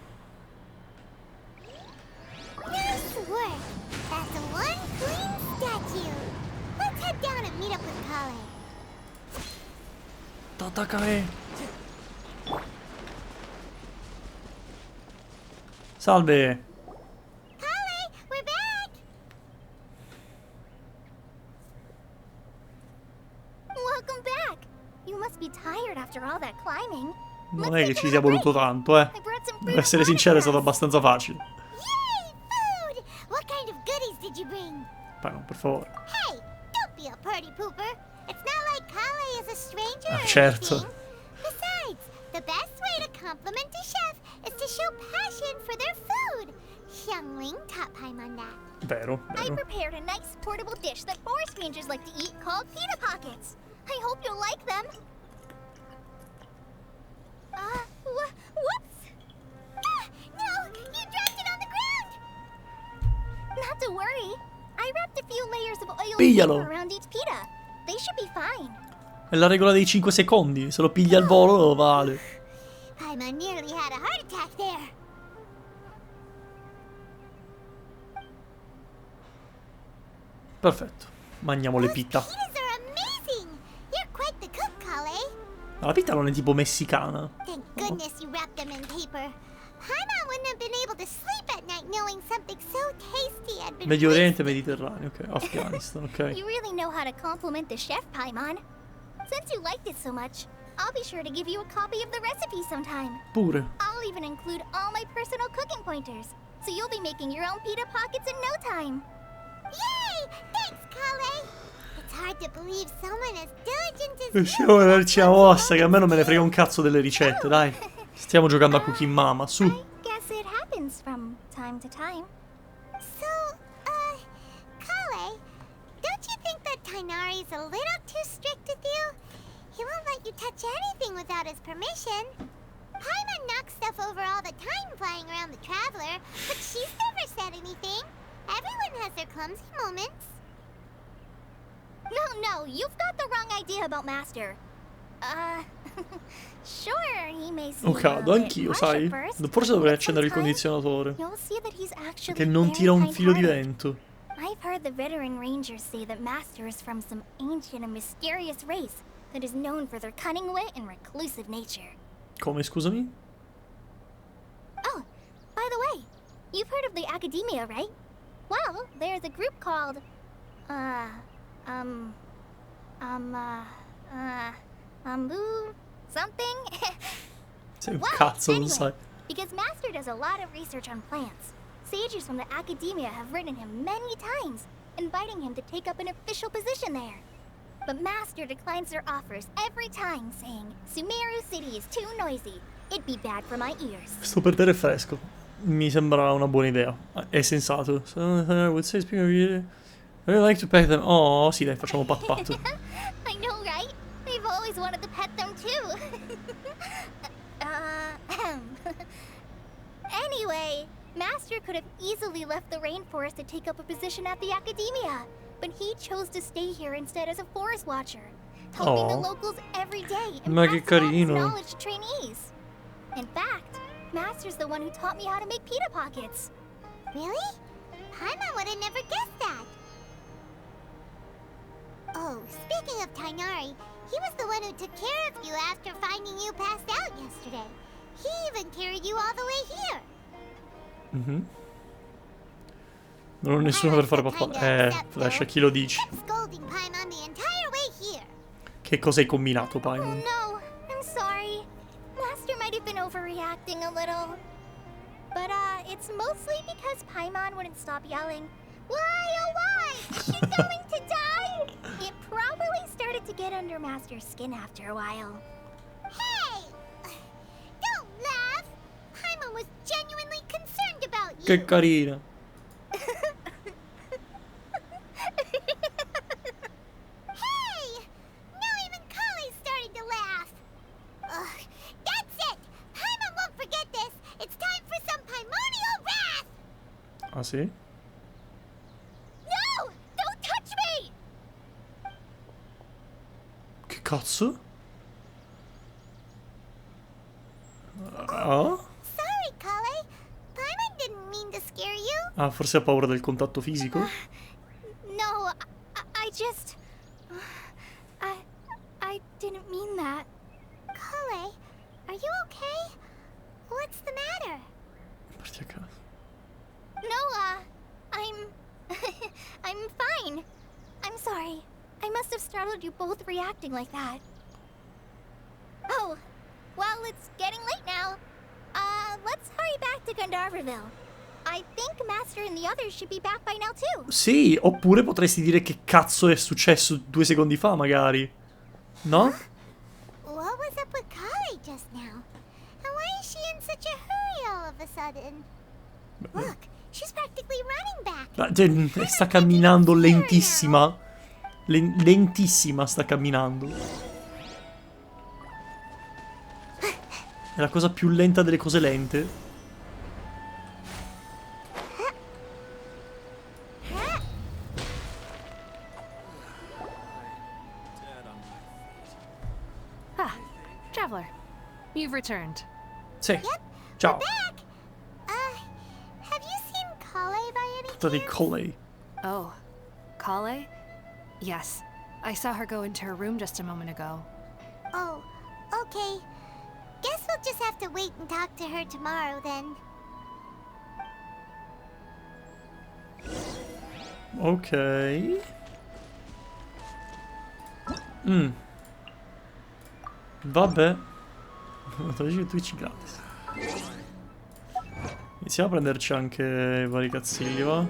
Nice work. That's one clean statue. Let's head down and meet up with Kale. Tatakare. Salve. Kale, we're back. Welcome back. You must be tired after all that climbing. Non è che ci sia voluto tanto, I brought some fruit Devo and essere water sincero, è for stato us. abbastanza facile. Yay, food! What kind of goodies did you bring? Dai, no, per favore. Hey, don't be a party pooper. It's not like Kale is a stranger or certo. anything. Besides, the best way to compliment a chef is to show passion for their food. Xiangling taught Paimon that. Vero, I vero. prepared a nice portable dish that forest rangers like to eat called pita pockets. I hope you'll like them. Whoops! Ah, no! You dropped it on the ground! Not to worry. I wrapped a few layers of oil Piglialo. paper around each pita. They should be fine. È la regola dei 5 secondi. Se lo piglia al volo, vale. Paimon nearly had a heart attack there. Perfetto. Mangiamo le pita. Pitas are amazing. You're quite the cook, Kale. Ma la pita non è tipo messicana. Thank goodness you wrapped them in paper. Paimon wouldn't have been able to sleep at night knowing something so tasty had been Medio Oriente, wasted. Mediterraneo, ok. Afghanistan, ok. You really know how to compliment the chef, Paimon. Since you liked it so much, I'll be sure to give you a copy of the recipe sometime. Pure. I'll even include all my personal cooking pointers, so you'll be making your own pita pockets in no time. Yay! Thanks, Kale. It's hard to believe someone as diligent as you Possiamo darci una mossa, che a me non me ne frega un cazzo delle ricette, dai. Stiamo giocando a Cooking Mama, su. I guess it happens from time to time. So, Kale, don't you think that Tainari's a little too strict with you? He won't let you touch anything without his permission. Paimon knocks stuff over all the time flying around the Traveler, but she's never said anything. Everyone has their clumsy moments. No, you've got the wrong idea about Master. Sure, he may seem Oh cado, a bit anch'io, harsh sai. at first, Forse dovrei but accendere il sometimes condizionatore. You'll see that he's actually Che non very tira un filo di kind-hearted. vento. I've heard the veteran rangers say that Master is from some ancient and mysterious race that is known for their cunning wit and reclusive nature. Come, scusami? Oh, by the way, you've heard of the Academia, right? Well, there's a group called, something? Sei un Well, cazzo, non anyway, sai. because Master does a lot of research on plants. sages from the academia have written him many times, inviting him to take up an official position there. But Master declines their offers every time, saying, Sumeru City is too noisy. It'd be bad for my ears. Sto per terra è fresco. Mi sembra una buona idea. È sensato. Would say speaking of you, I like to pet them. Oh, sì, dai, facciamo pat pat. I know, right? They've always wanted to pet them too. Anyway, Master could have easily left the rainforest to take up a position at the academia, but he chose to stay here instead as a forest watcher, helping the locals every day and Ma che passing on his carino. knowledge to trainees. In fact, Master's the one who taught me how to make pita pockets. Really? Paimon would have never guessed that. Oh, speaking of Tainari, he was the one who took care of you after finding you passed out yesterday. He even carried you all the way here. Non ho nessuno per fare pat pat. Flash, chi lo dici? Kept scolding Paimon the entire way here. Che cosa hai combinato, Oh Paimon? no, I'm sorry. Master might have been overreacting a little. But it's mostly because Paimon wouldn't stop yelling, why oh why? Is she going to die? It probably started to get under Master's skin after a while. Hey! Don't laugh! Paimon was genuinely concerned about you. Che carina. Hey! Now even Kali started to laugh. Ugh, that's it! Paimon won't forget this. It's time for some primordial wrath! Ah, sì? No! Don't touch me! Che cazzo? Ah? Sorry, Kale. Paimon didn't mean to scare you. Ah, forse ha paura del contatto fisico? No, I just... I didn't mean that. Kale, are you okay? What's the matter? Parti a casa. No, I'm... I'm fine. I'm sorry. I must have startled you both reacting like that. Oh, well, it's getting late now. Let's hurry back to Gandharville. I think Master and the others should be back by now too. Sì, oppure potresti dire che cazzo è successo 2 secondi fa, magari. No? What was up with Kale just now? And why is she in such a hurry all of a sudden? Look, she's practically running back. Sta camminando lentissima. Lentissima sta camminando. È la cosa più lenta delle cose lente. Ah, traveler. You've returned. Sì. Ciao. Back! Have you seen Kale by any Puttana di chance? Coley. Oh, Kale? Yes. I saw her go into her room just a moment ago. Oh, okay. Guess we'll just have to wait and talk to her tomorrow then. Ok. Vabbè. 12 Twitch gratis. Iniziamo a prenderci anche i vari cazzilli, va?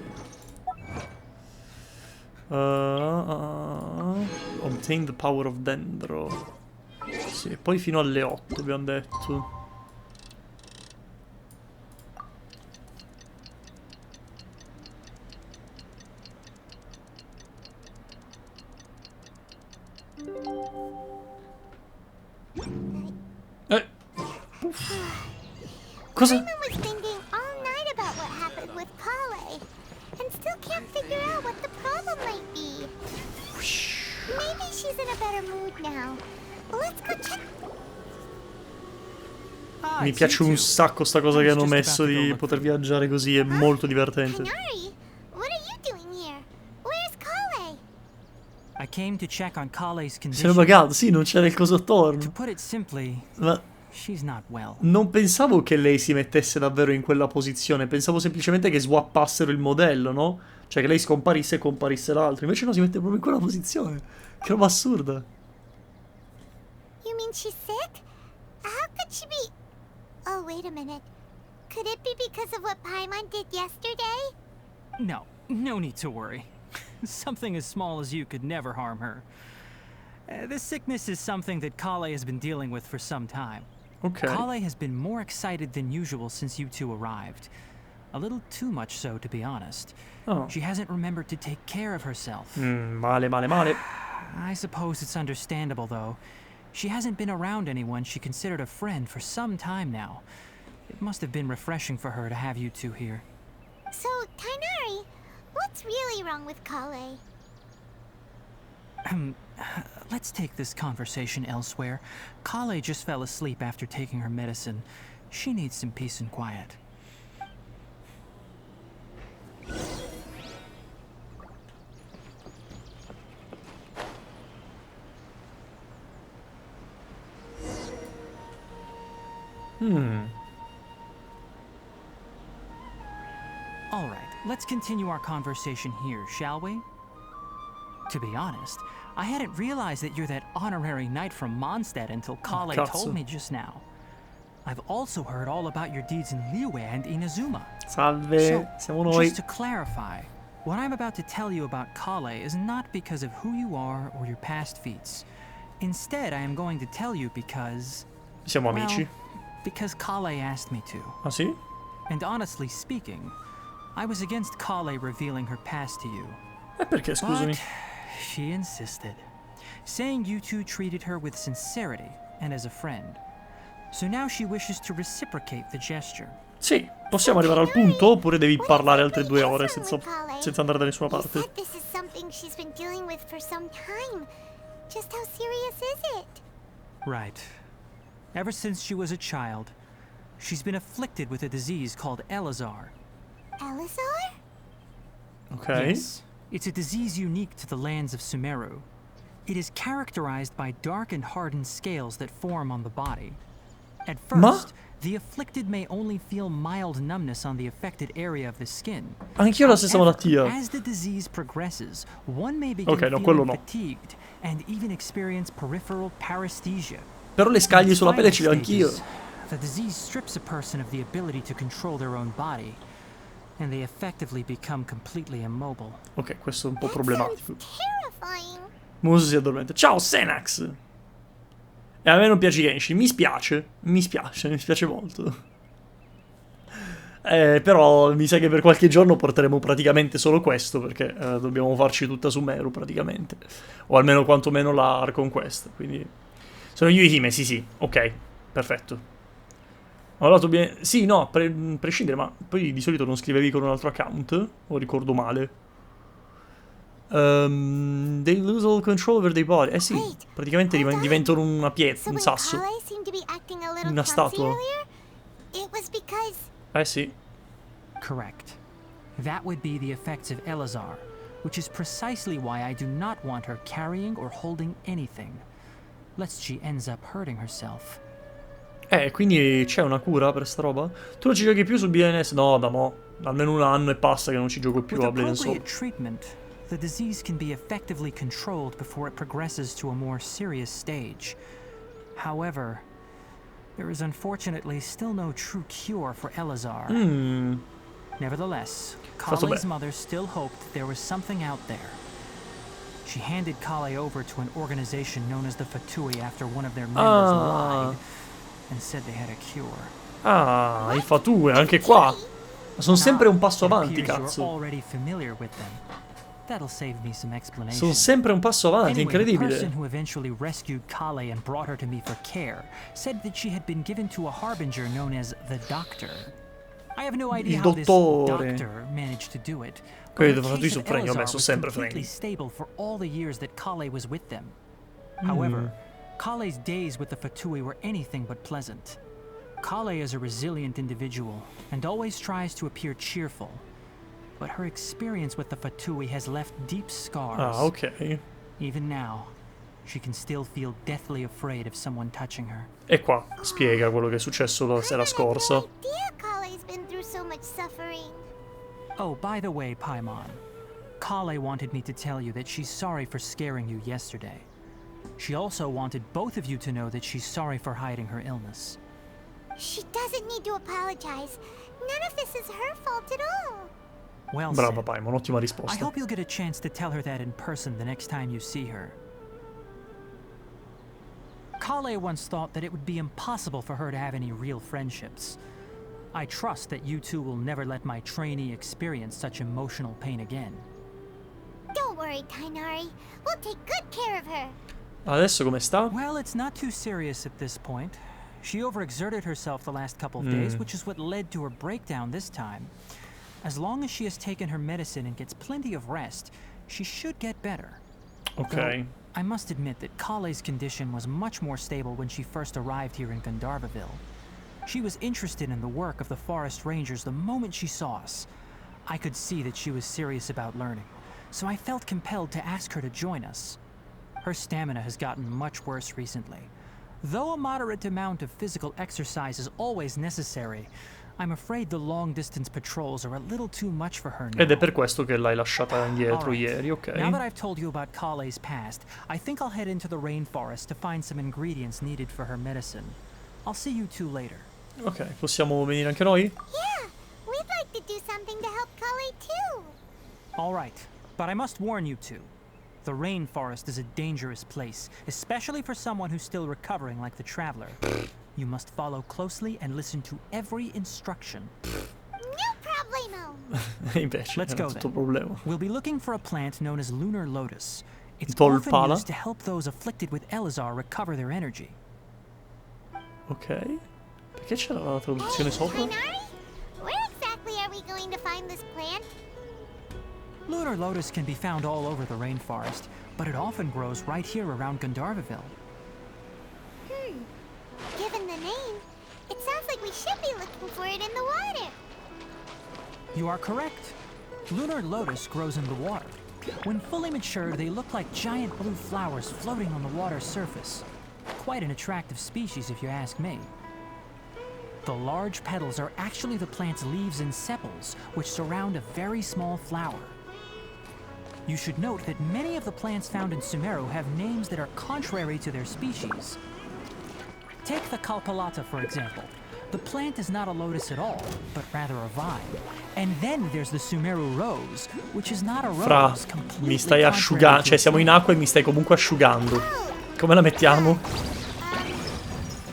Obtain the power of Dendro. Sì, poi fino alle 8 abbiamo detto. Cosa? Paimon was thinking all night about what happened with Kale, and still can't figure out what the problem might be. Maybe she's in a better mood now. Let's go check. Mi piace un sacco sta cosa che hanno messo di poter viaggiare così, è molto divertente. Tainari, what are you doing here? Where's Kale? I came to check on Kale's Se l'ho condition. buggato, sì, non c'era il coso To attorno. put it simply, Ma she's not well. non pensavo che lei si mettesse davvero in quella posizione, pensavo semplicemente che swappassero il modello, no? Cioè che lei scomparisse e comparisse l'altro, invece no, si mette proprio in quella posizione. Che roba assurda. You mean she's sick? How could she be... Oh, wait a minute. Could it be because of what Paimon did yesterday? No, no need to worry. Something as small as you could never harm her. This sickness is something that Kale has been dealing with for some time. Ok. Kale has been more excited than usual since you two arrived. A little too much so, to be honest. Oh. She hasn't remembered to take care of herself. Male, male, male. I suppose it's understandable, though. She hasn't been around anyone she considered a friend for some time now. It must have been refreshing for her to have you two here. So, Tainari, what's really wrong with Kale? Let's take this conversation elsewhere. Kale just fell asleep after taking her medicine. She needs some peace and quiet. All right, let's continue our conversation here, shall we? To be honest, I hadn't realized that you're that honorary knight from Mondstadt until Kale Cazzo. told me just now. I've also heard all about your deeds in Liyue and Inazuma. Salve, So, siamo noi. just to clarify, what I'm about to tell you about Kale is not because of who you are or your past feats. Instead, I am going to tell you because... Siamo well, amici. because Kale asked me to. Ah sì? And honestly speaking, I was against Kale revealing her past to you. E perché, scusami? But she insisted, saying you two treated her with sincerity and as a friend. So now she wishes to reciprocate the gesture. Sì, possiamo arrivare al punto oppure devi parlare altre 2 ore senza andare da nessuna You parte. said this is something she's been dealing with for some time. Just how serious is it? Right. Ever since she was a child, she's been afflicted with a disease called Elazar. Elazar? Ok. Yes, it's a disease unique to the lands of Sumeru. It is characterized by dark and hardened scales that form on the body. At first, the afflicted may only feel mild numbness on the affected area of the skin. Anch'io ho la stessa However, malattia. as the disease progresses, one may begin Ok, no, quello feeling no. fatigued and even experience peripheral paresthesia. Però le scaglie In sulla pelle ce le ho final anch'io. stages, the disease strips a person of the ability to control their own body, and they effectively become completely immobile. Ok, questo è un po' That problematico. sounds terrifying. Muso si addormenta. Ciao, Senax! E a me non piace Genshin, mi spiace molto. Però mi sa che per qualche giorno porteremo praticamente solo questo, perché dobbiamo farci tutta Sumeru praticamente. O almeno quantomeno la Archon Quest, quindi... Sono io Hime, sì, ok, perfetto. Ho dato bene... Sì, no, prescindere, ma poi di solito non scrivevi con un altro account? O ricordo male? They lose all control over their body. Eh sì, Wait, praticamente hold on. diventano una pietra, So un when sasso. Kale seemed to be acting a little Una clumsy statua. earlier, it was because... Eh sì. Correct. That would be the effects of Elazar, which is precisely why I do not want her carrying or holding anything, lest she ends up hurting herself. Quindi c'è una cura per sta roba? Tu non ci giochi più su BNS? No, da mo'. Almeno un anno e passa che non ci gioco più With a Blade and Soul. appropriate treatment, the disease can be effectively controlled before it progresses to a more serious stage. However, there is unfortunately still no true cure for Elazar. Nevertheless, Fatto Kale's bene. mother still hoped there was something out there. She handed Kale over to an organization known as the Fatui after one of their members lied and said they had a cure. Ah, i Fatue, anche qua. Ma sono sempre un passo It avanti, appears cazzo. You're already familiar with them. That'll save me some explanation. Sono sempre un passo avanti, Anyway, the person incredibile. who eventually rescued Kale and brought her to me for care said that she had been given to a harbinger known as the Doctor. I have no idea how this dottore. doctor managed to do it. but Quelli the dei Fatui case sono of fregni, vabbè, Elazar sono was sempre completely fregni. stable for all the years that Kale was with them. However, Kale's days with the Fatui were anything but pleasant. Kale is a resilient individual and always tries to appear cheerful. But her experience with the Fatui has left deep scars. Ah, ok. Even now, she can still feel deathly afraid of someone touching her. E qua spiega quello che è successo la sera scorsa. I had no idea Kale's been through so much suffering. Oh, by the way, Paimon, Kale wanted me to tell you that she's sorry for scaring you yesterday. She also wanted both of you to know that she's sorry for hiding her illness. She doesn't need to apologize. None of this is her fault at all. Well Brava said. Paimon, ottima I risposta. hope you'll get a chance to tell her that in person the next time you see her. Kale once thought that it would be impossible for her to have any real friendships. I trust that you two will never let my trainee experience such emotional pain again. Don't worry, Tainari. We'll take good care of her. Adesso come sta? Well, it's not too serious at this point. She overexerted herself the last couple of days, which is what led to her breakdown this time. As long as she has taken her medicine and gets plenty of rest, she should get better. Ok. Though, I must admit that Kale's condition was much more stable when she first arrived here in Gandharvaville. She was interested in the work of the forest rangers the moment she saw us. I could see that she was serious about learning, so I felt compelled to ask her to join us. Her stamina has gotten much worse recently. Though a moderate amount of physical exercise is always necessary, I'm afraid the long-distance patrols are a little too much for her now. Ed è per questo che l'hai lasciata indietro Alright. ieri, ok. Now that I've told you about Kale's past, I think I'll head into the rainforest to find some ingredients needed for her medicine. I'll see you two later. Ok, possiamo venire anche noi? Yeah, we'd like to do something to help Kale too. Alright, but I must warn you two. The rainforest is a dangerous place, especially for someone who's still recovering like the traveler. You must follow closely and listen to every instruction. No problemo. E invece, Let's era go tutto then. problema. We'll be looking for a plant known as lunar lotus. It's Dolpala? often used to help those afflicted with Elazar recover their energy. Ok. Perché c'era la traduzione sopra? Tainari, where exactly are we going to find this plant? Lunar lotus can be found all over the rainforest, but it often grows right here around Gandharvaville. Given the name, it sounds like we should be looking for it in the water. You are correct. Lunar lotus grows in the water. When fully mature, they look like giant blue flowers floating on the water's surface. Quite an attractive species, if you ask me. The large petals are actually the plant's leaves and sepals, which surround a very small flower. You should note that many of the plants found in Sumeru have names that are contrary to their species. Take the Kalpalata, for example. The plant is not a lotus at all, but rather a vine. And then there's the Sumeru rose, which is not a Fra, rose, completely mi stai contrary asciugando. to Cioè, its siamo in name. acqua e mi stai comunque asciugando. Come la mettiamo?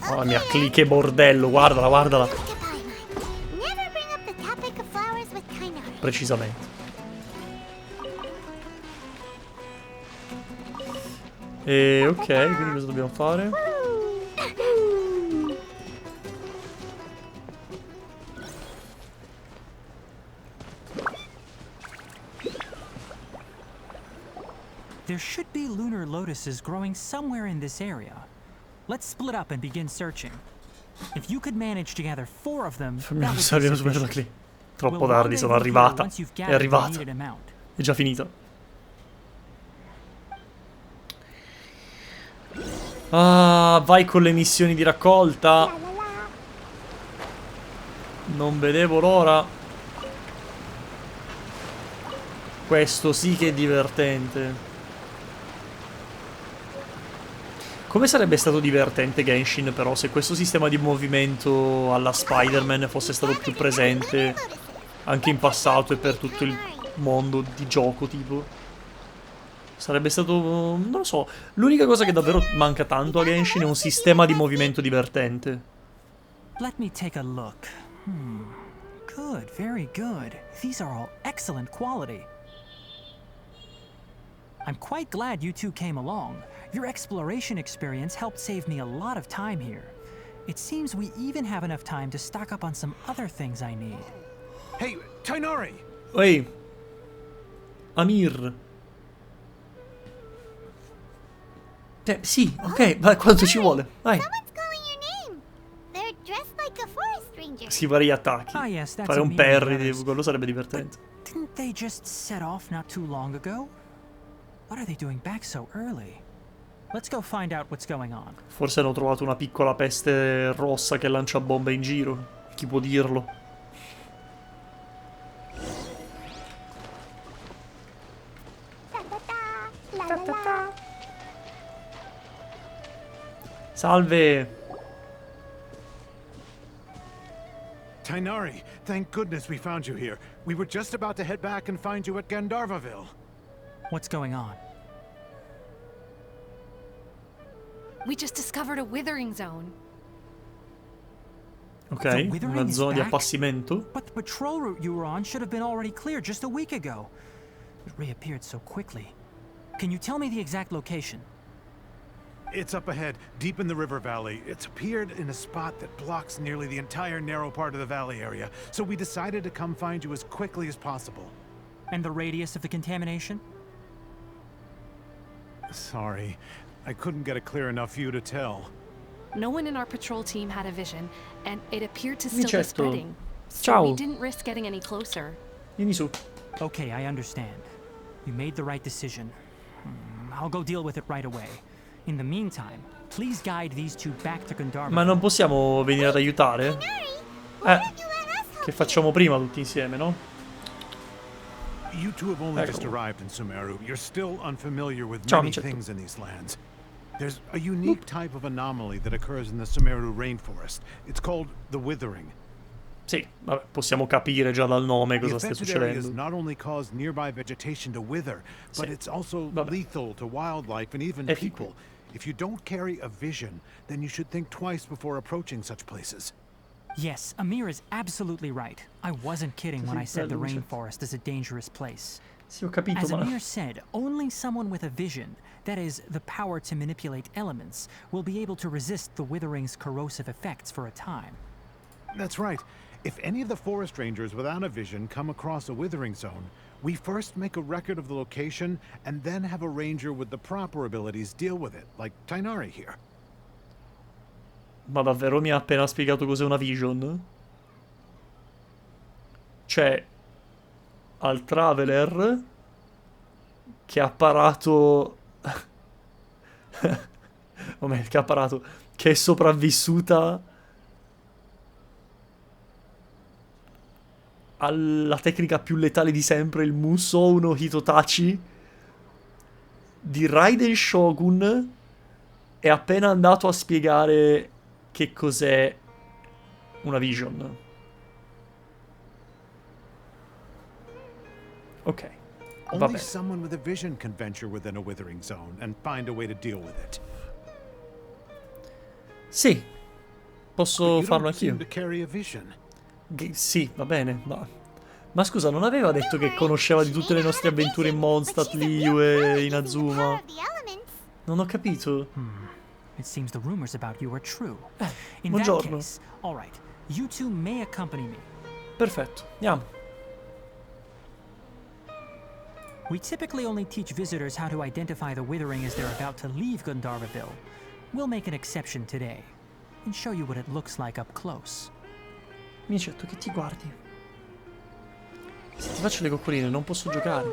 Mamma mia, che bordello. Guardala, guardala. Never bring up the topic of flowers with Tainari. Precisamente. E ok, quindi cosa dobbiamo fare? There should be lunar lotuses growing somewhere in this area. Let's split up and begin searching. If you could manage to gather 4 of them, that would be Saremo super sufficient. lì. Troppo We'll tardi, sono rendezvous here arrivata. once you've È gathered the arrivata. needed amount. È già finita. Ah, vai con le missioni di raccolta. Non vedevo l'ora. Questo sì che è divertente. Come sarebbe stato divertente Genshin però se questo sistema di movimento alla Spider-Man fosse stato più presente anche in passato e per tutto il mondo di gioco tipo. Sarebbe stato, non lo so, l'unica cosa che davvero manca tanto a Genshin è un sistema di movimento divertente. Let me take a look. Good, very good. These are all excellent quality. I'm quite glad you two came along. Your exploration experience helped save me a lot of time here. It seems we even have enough time to stock up on some other things I need. Hey, Tainari! Ehi, Amir. Sì, ok, vai quanto ci vuole. Vai. Someone's calling your name. They're dressed like a forest ranger. Si vari attacchi. Ah, yes, that's Fare a un meeting parry, of others. quello sarebbe divertente. Didn't they just set off not too long ago? What are they doing back so early? Let's go find out what's going on. Forse hanno trovato una piccola peste rossa che lancia bombe in giro. Chi può dirlo? Salve. Tainari, thank goodness we found you here. We were just about to head back and find you at Gandharvaville. What's going on? We just discovered a withering zone. Ok, The withering una is zona di back? appassimento. But the patrol route you were on should have been already clear just a week ago. It reappeared so quickly. Can you tell me the exact location? It's up ahead, deep in the river valley. It's appeared in a spot that blocks nearly the entire narrow part of the valley area, so we decided to come find you as quickly as possible. And the radius of the contamination? Sorry, I couldn't get a clear enough view to tell. No one in our patrol team had a vision, and it appeared to Mi still be certo. spreading. So Ciao. we didn't risk getting any closer. Vieni su. Okay, I understand. You made the right decision. I'll go deal with it right away. In the meantime, please guide these two back to Gandharva. Ma non possiamo venire ad aiutare? Che facciamo prima tutti insieme, no? You two have only just Ecco. arrived in Sumeru. You're still unfamiliar with Ciao, many Micetto. things in these lands. There's a unique type of anomaly that occurs in the Sumeru rainforest. It's called the withering. Sì, vabbè, possiamo capire già dal nome The cosa stia affected areas succedendo. not only cause nearby vegetation to wither, but Sì. it's also Vabbè. lethal to wildlife and even È figo. people. If you don't carry a vision, then you should think twice before approaching such places. Yes, Amir is absolutely right. I wasn't kidding when I said the Luce. rainforest is a dangerous place. Sì, ho capito, As ma... Amir said, only someone with a vision, that is, the power to manipulate elements, will be able to resist the withering's corrosive effects for a time. That's right. If any of the forest rangers without a vision come across a withering zone, we first make a record of the location and then have a ranger with the proper abilities deal with it, like Tainari here. Ma davvero mi ha appena spiegato cos'è una vision? Cioè, al Traveler che ha parato... Vabbè, che ha parato... Che è sopravvissuta alla tecnica più letale di sempre, il Musou no Hitotachi di Raiden Shogun, è appena andato a spiegare che cos'è una vision. Ok, Only vabbè. someone with a vision can venture within a withering zone and find a way to deal with it. Sì, posso You farlo don't seem anch'io. to carry a vision. Sì, va bene, ma scusa, non aveva detto che conosceva di tutte le nostre avventure in Mondstadt, Liu e Inazuma? Non ho capito. It seems the rumors about you are true. In that buongiorno. case, all right, you two may accompany me. Perfetto, andiamo. We typically only teach visitors how to identify the withering as they're about to leave Gandharvaville. We'll make an exception today and show you what it looks like up close. Micetto, che ti guardi? Se ti faccio le coccoline non posso giocare.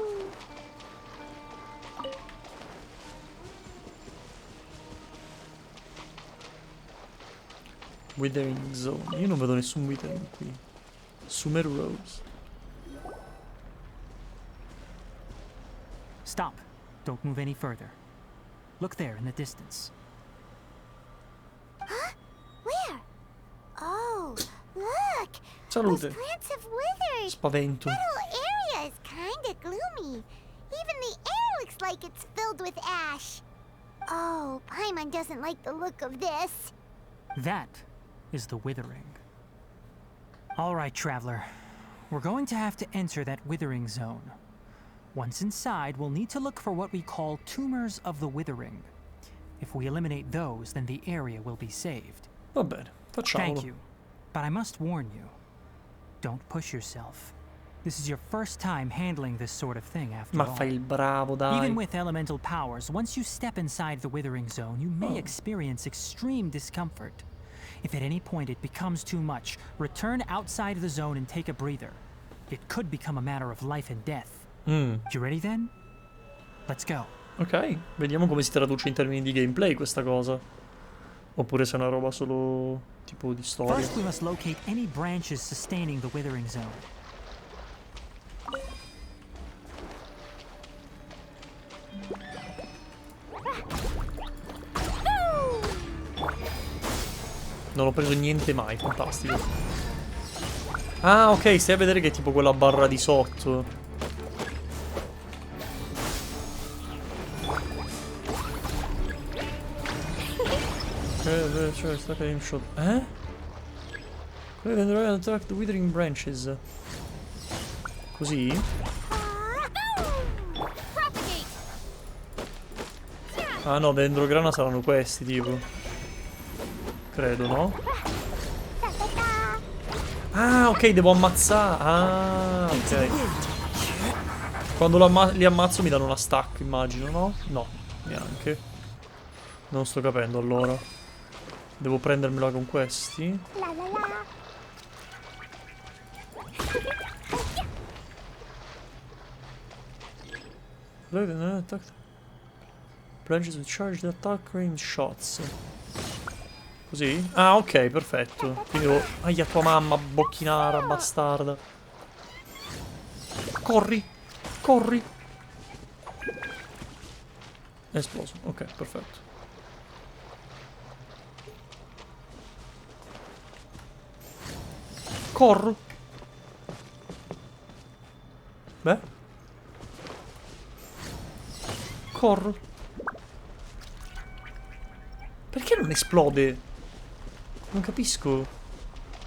Withering Zone. Io non vedo nessun Withering qui. Sumeru Rose. Stop. Don't move any further. Look there in the distance. Where? Oh, look! Salute. Those plants have withered. Spavento. That whole area is kinda gloomy. Even the air looks like it's filled with ash. Oh, Paimon doesn't like the look of this. That is the withering. All right, traveler. We're going to have to enter that withering zone. Once inside, we'll need to look for what we call tumors of the withering. If we eliminate those, then the area will be saved. Va bene, facciamolo. Thank you. But I must warn you, don't push yourself. This is your first time handling this sort of thing after Ma all. fai il bravo, dai. Even with elemental powers, once you step inside the withering zone, you may experience extreme discomfort. If at any point it becomes too much, return outside the zone and take a breather. It could become a matter of life and death. You ready then? Let's go. Ok, vediamo come si traduce in termini di gameplay questa cosa. Oppure se è una roba solo tipo di storia. First, we must locate any branches sustaining the withering zone. Non ho preso niente mai, fantastico. Ah, ok, stai a vedere che è tipo quella barra di sotto. Cioè, sta aim shot. Eh? Quello che andrà attack the withering branches. Così? Ah no, dendrograna saranno questi, tipo. Credo, no? Ah, ok, devo ammazzare. Ah, ok. Quando li ammazzo mi danno una stack, immagino, no? No, neanche. Non sto capendo, allora. Devo prendermela con questi? Branches with charged attack range shots. Così? Ah, ok, perfetto. Quindi devo... Aia, tua mamma, bocchinara, bastarda. Corri! Corri! È esploso. Ok, perfetto. Corro! Beh? Corro! Perché non esplode? Non capisco.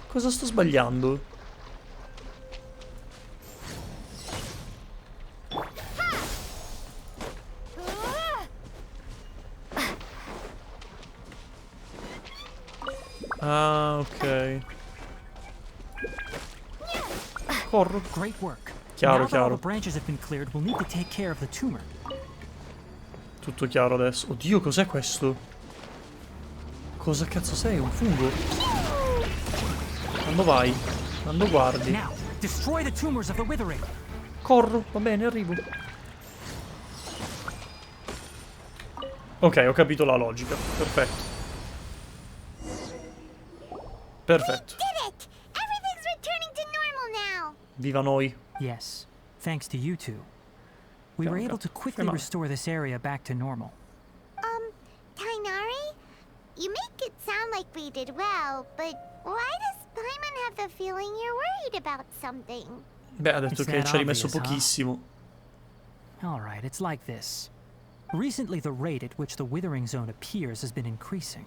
Cosa sto sbagliando? Ah, ok. Corro. Great work. Chiaro, Now that all chiaro. the branches have been cleared, we'll need to take care of the tumor. Tutto chiaro adesso. Oddio, cos'è questo? Cosa cazzo sei? Un fungo? Quando vai? Quando guardi? Now, destroy the tumors of the withering. Corro, va bene, arrivo. Ok, ho capito la logica. Perfetto. Perfetto. Did it! Everything's returning to normal now. Viva noi. Yes, thanks to you two. We were able to quickly Come on. restore this area back to normal. Tainari? You make it sound like we did well, but why does Paimon have the feeling you're worried about something? Beh, ha detto It's che that ci ha rimesso obvious, huh? pochissimo. Alright, it's like this. Recently, the rate at which the withering zone appears has been increasing.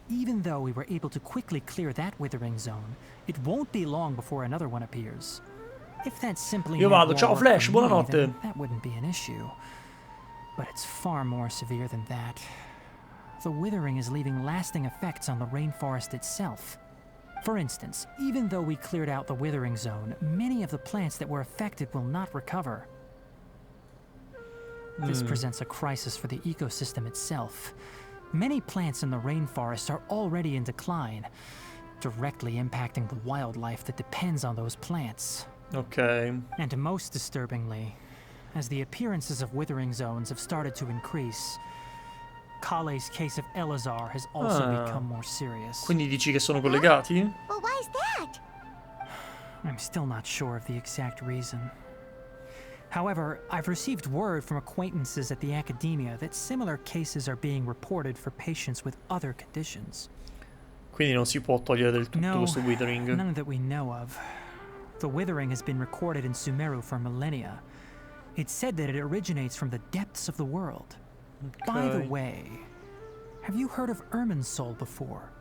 Even though we were able to quickly clear that withering zone, it won't be long before another one appears. If that simply Io meant vado, more ciao work Flash, for me, buonanotte. then that wouldn't be an issue. But it's far more severe than that. The withering is leaving lasting effects on the rainforest itself. For instance, even though we cleared out the withering zone, many of the plants that were affected will not recover. This presents a crisis for the ecosystem itself. Many plants in the rainforest are already in decline, directly impacting the wildlife that depends on those plants. Ok. And most disturbingly, as the appearances of withering zones have started to increase, Kale's case of Elazar has also become more serious. Quindi dici che sono collegati? But why's that? I'm still not sure of the exact reason. However, I've received word from acquaintances at the academia that similar cases are being reported for patients with other conditions. Quindi non si può togliere del tutto No, questo withering. none that we know of. The withering has been recorded in Sumeru for millennia. It's said that it originates from the depths of the world. By the Ok. way, have you heard of Irminsul before?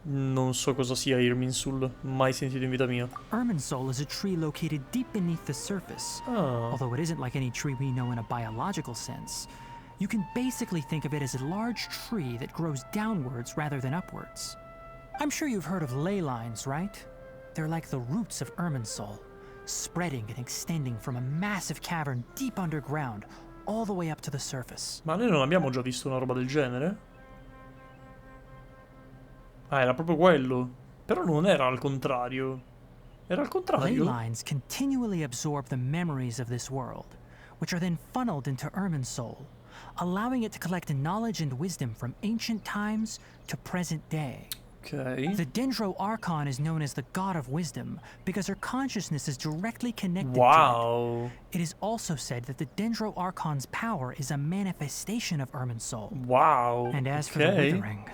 Non so cosa sia Irminsul, mai sentito in vita mia. Irminsul is a tree located deep beneath the surface. Ah, Although it isn't like any tree we know in a biological sense, you can basically think of it as a large tree that grows downwards rather than upwards. I'm sure you've heard of ley lines, right? They're like the roots of Irminsul, spreading and extending from a massive cavern deep underground all the way up to the surface. ma noi non abbiamo già visto una roba del genere? Ah, era proprio quello. Però non era al contrario. Era al Ley contrario? lines continually absorb the memories of this world, which are then funneled into Irminsul, allowing it to collect knowledge and wisdom from ancient times to present day. Ok. The Dendro Archon is known as the God of Wisdom because her consciousness is directly connected Wow. to it. It is also said that the Dendro Archon's power is a manifestation of Irminsul. Wow. And as for the ok. Withering,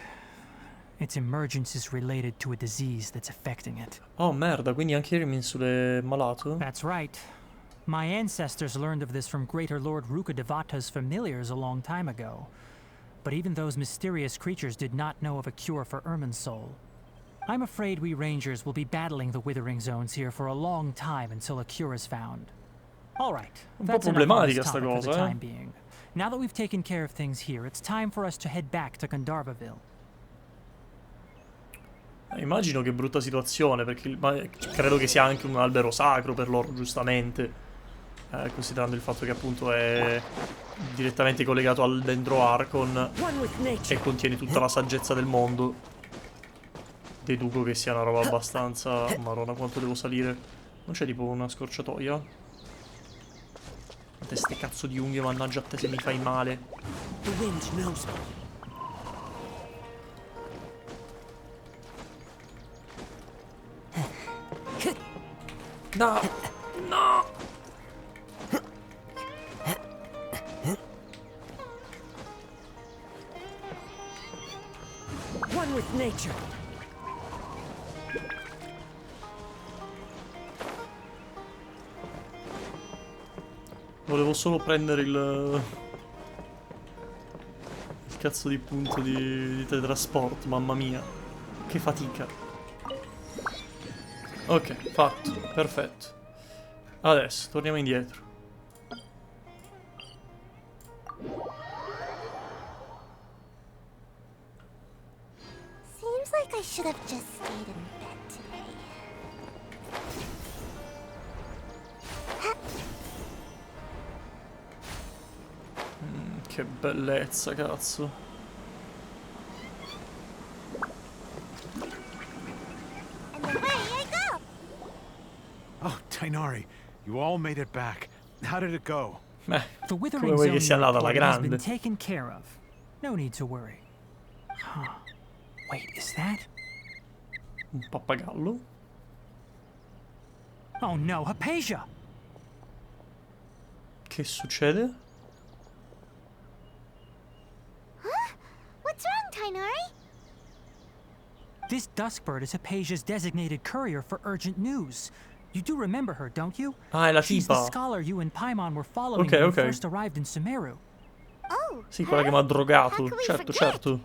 Its emergence is related to a disease that's affecting it. Oh merda, quindi anche Irminsul è malato? That's right. My ancestors learned of this from Greater Lord Rukkhadevata's familiars a long time ago. But even those mysterious creatures did not know of a cure for Irminsul. I'm afraid we rangers will be battling the withering zones here for a long time until a cure is found. All right, Un po' that's enough on this problematica sta topic for the cosa, time being. Now that we've taken care of things here, it's time for us to head back to Gandharvaville. Immagino che brutta situazione, perché ma credo che sia anche un albero sacro per loro, giustamente. Considerando il fatto che appunto è direttamente collegato al dendro Archon e contiene tutta la saggezza del mondo. Deduco che sia una roba abbastanza... Maronna, quanto devo salire? Non c'è tipo una scorciatoia? Quante ste cazzo di unghie, mannaggia a te se mi fai male. The wind knows me. No! No! One with nature. Volevo solo prendere il cazzo di punto di teletrasporto, mamma mia. Che fatica. Ok, fatto, perfetto. Adesso, torniamo indietro. Seems like I should have just stayed in bed today. Che bellezza, cazzo. And away I go! Oh, Tainari, you all made it back. How did it go? The come withering vuoi zone che sia andata alla report has been grande? taken care of. No need to worry. Huh. Wait, is that? Un pappagallo? Oh no, Hypatia! Che succede? Huh? What's wrong, Tainari? This Duskbird is Hypatia's designated courier for urgent news. You do remember her, don't you? Ah, è la She's the tipa. scholar you and Paimon were following Okay, when okay. you first arrived in Sumeru. Oh, Sì, quella che mi ha How drogato. could we Certo, forget? certo.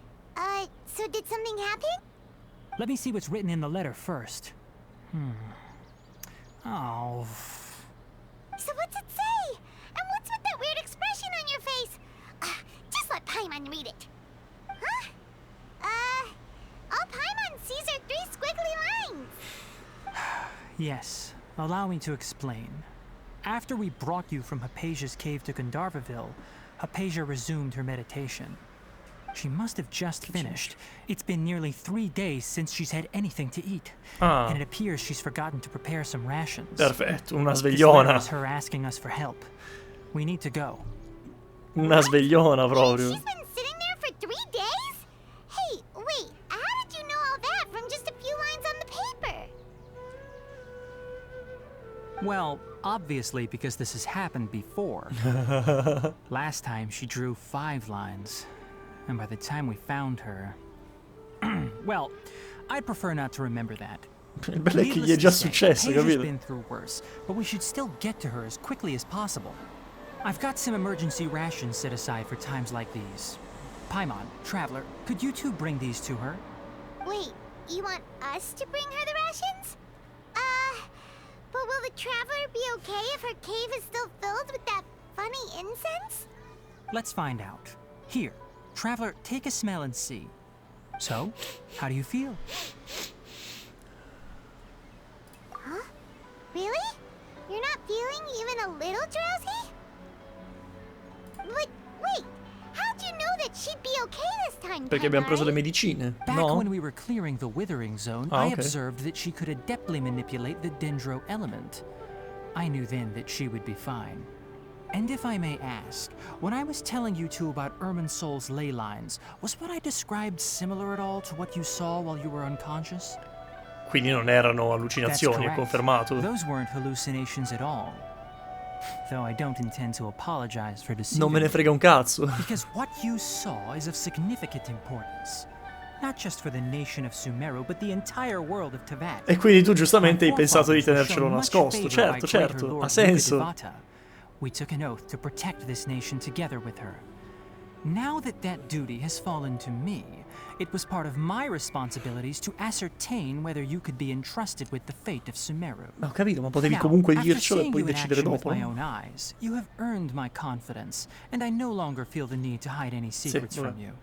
So did something happen? Let me see what's written in the letter first. Oh. So what's it say? And what's with that weird expression on your face? Just let Paimon read it. Huh? All Paimon sees are 3 squiggly lines. Yes, allow me to explain. After we brought you from Hypatia's cave to Gandharvaville, Hypatia resumed her meditation. She must have just finished. It's been nearly 3 days since she's had anything to eat. Ah, And it appears she's forgotten to prepare some rations. perfetto, una This letter svegliona. is her asking us for help. We need to go. Una svegliona proprio. She's been sitting there for 3 days? Hey, wait, how did you know all that from just a few lines on the paper? Well, obviously because this has happened before. Last time she drew 5 lines. And by the time we found her... well, I'd prefer not to remember that. Il bello è che gli è Needless già to say, successo, Hypatia's capito? been through worse, but we should still get to her as quickly as possible. I've got some emergency rations set aside for times like these. Paimon, Traveler, could you two bring these to her? Wait, you want us to bring her the rations? But will the Traveler be okay if her cave is still filled with that funny incense? Let's find out. Here, Traveler, take a smell and see. So, how do you feel? Huh? Really? You're not feeling even a little drowsy? But wait, how'd you know that she'd be okay this time, Perché abbiamo preso le Tainari? medicine? Back No? when we were clearing the withering zone, Ah, I okay. observed that she could adeptly manipulate the dendro element. I knew then that she would be fine. And if I may ask, when I was telling you two about Irminsul's ley lines, was what I described similar at all to what you saw while you were unconscious? Quindi non erano That's allucinazioni, è correct. confermato. Those weren't hallucinations at all. Though I don't intend to apologize for deceiving Non me ne you, frega un cazzo. because what you saw is of significant importance. not just for the nation of Sumeru, but the entire world of Teyvat. E quindi tu giustamente hai My pensato di forefathers were tenercelo shown much nascosto. favor by Certo, Greater certo, Lord ha senso. Devata. We took an oath to protect this nation together with her. Now that that duty has fallen to me, it was part of my responsibilities to ascertain whether you could be entrusted with the fate of Sumeru. Ho capito, ma potevi Now, comunque after dircelo e seeing poi you in decidere action with dopo, my no? own eyes, you have earned my confidence, and I no longer feel the need to hide any secrets vabbè. from you.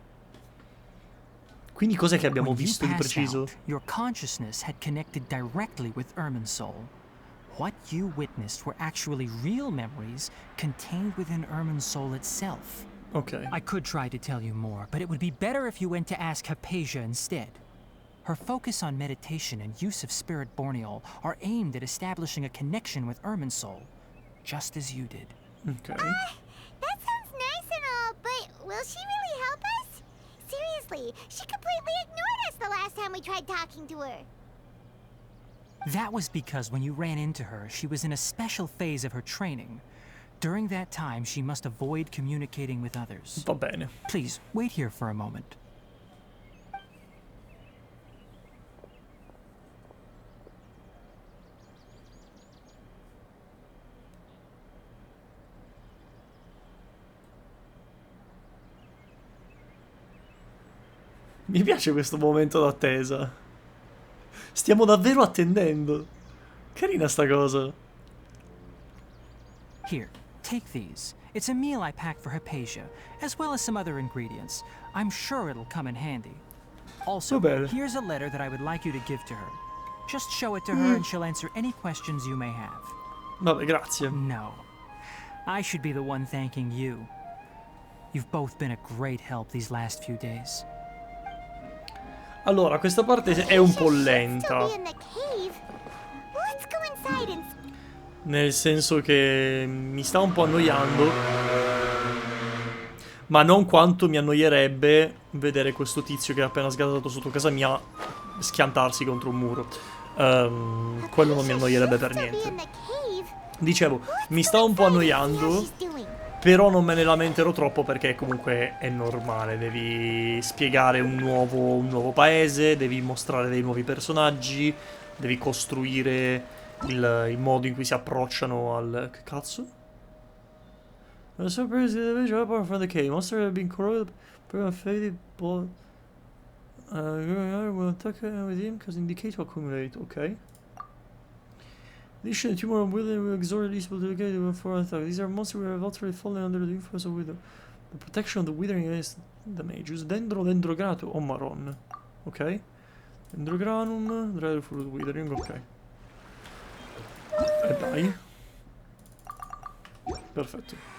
Quindi cos'è che abbiamo When you visto di passed preciso? out, your consciousness had connected directly with Irmin's soul. What you witnessed were actually real memories contained within Irmin's soul itself. Ok. I could try to tell you more, but it would be better if you went to ask Hypatia instead. Her focus on meditation and use of Spirit Borneol are aimed at establishing a connection with Irmin's soul, just as you did. Ok. That sounds nice and all, but will she really help us? Seriously, she completely ignored us the last time we tried talking to her. That was because when you ran into her, she was in a special phase of her training. During that time, she must avoid communicating with others. Va bene. Please, wait here for a moment. Mi piace questo momento d'attesa. Stiamo davvero attendendo. Carina sta cosa. Here, take these. It's a meal I packed for Hypatia, as well as some other ingredients. I'm sure it'll come in handy. Also, Va bene. here's a letter that I would like you to give to her. Just show it to her and she'll answer any questions you may have. Vabbè, grazie. No. I should be the one thanking you. You've both been a great help these last few days. Allora, questa parte è un po' Still lenta. be in the cave. Let's go inside and Nel senso che mi sta un po' annoiando. Ma non quanto mi annoierebbe vedere questo tizio che ha appena sgatato sotto casa mia schiantarsi contro un muro. Quello non mi annoierebbe per still be in niente. the cave. Dicevo, mi sta un po' annoiando. Però non me ne lamenterò troppo perché comunque è normale. Devi spiegare un nuovo paese, devi mostrare dei nuovi personaggi, devi costruire il modo in cui si approcciano al... Che cazzo? The surprise individual apart from the cave. Monster have been corroded by faded blood. Will attack within because indicate to accumulate. Ok. Addition, tumor and wither will exort these will dedicate for attack. These are monsters who have ultimately fallen under the influence of wither. The protection of the withering against damage. Use dendrograto o marron. Ok. Dendrogranum, drive fruit withering, ok. E dai. Perfetto.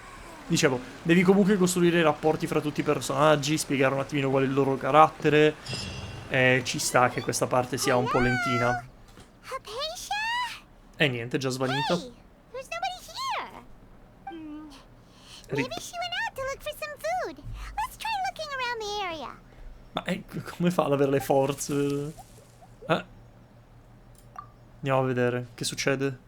Dicevo, devi comunque costruire i rapporti fra tutti i personaggi, spiegare un attimino qual è il loro carattere. E ci sta che questa parte sia un po' lentina. Hypatia? E niente, già svanita. Hey, there's nobody here. Maybe she went out to look for some food. Let's try looking around the area. Ma come fa ad avere le forze? Andiamo a vedere che succede.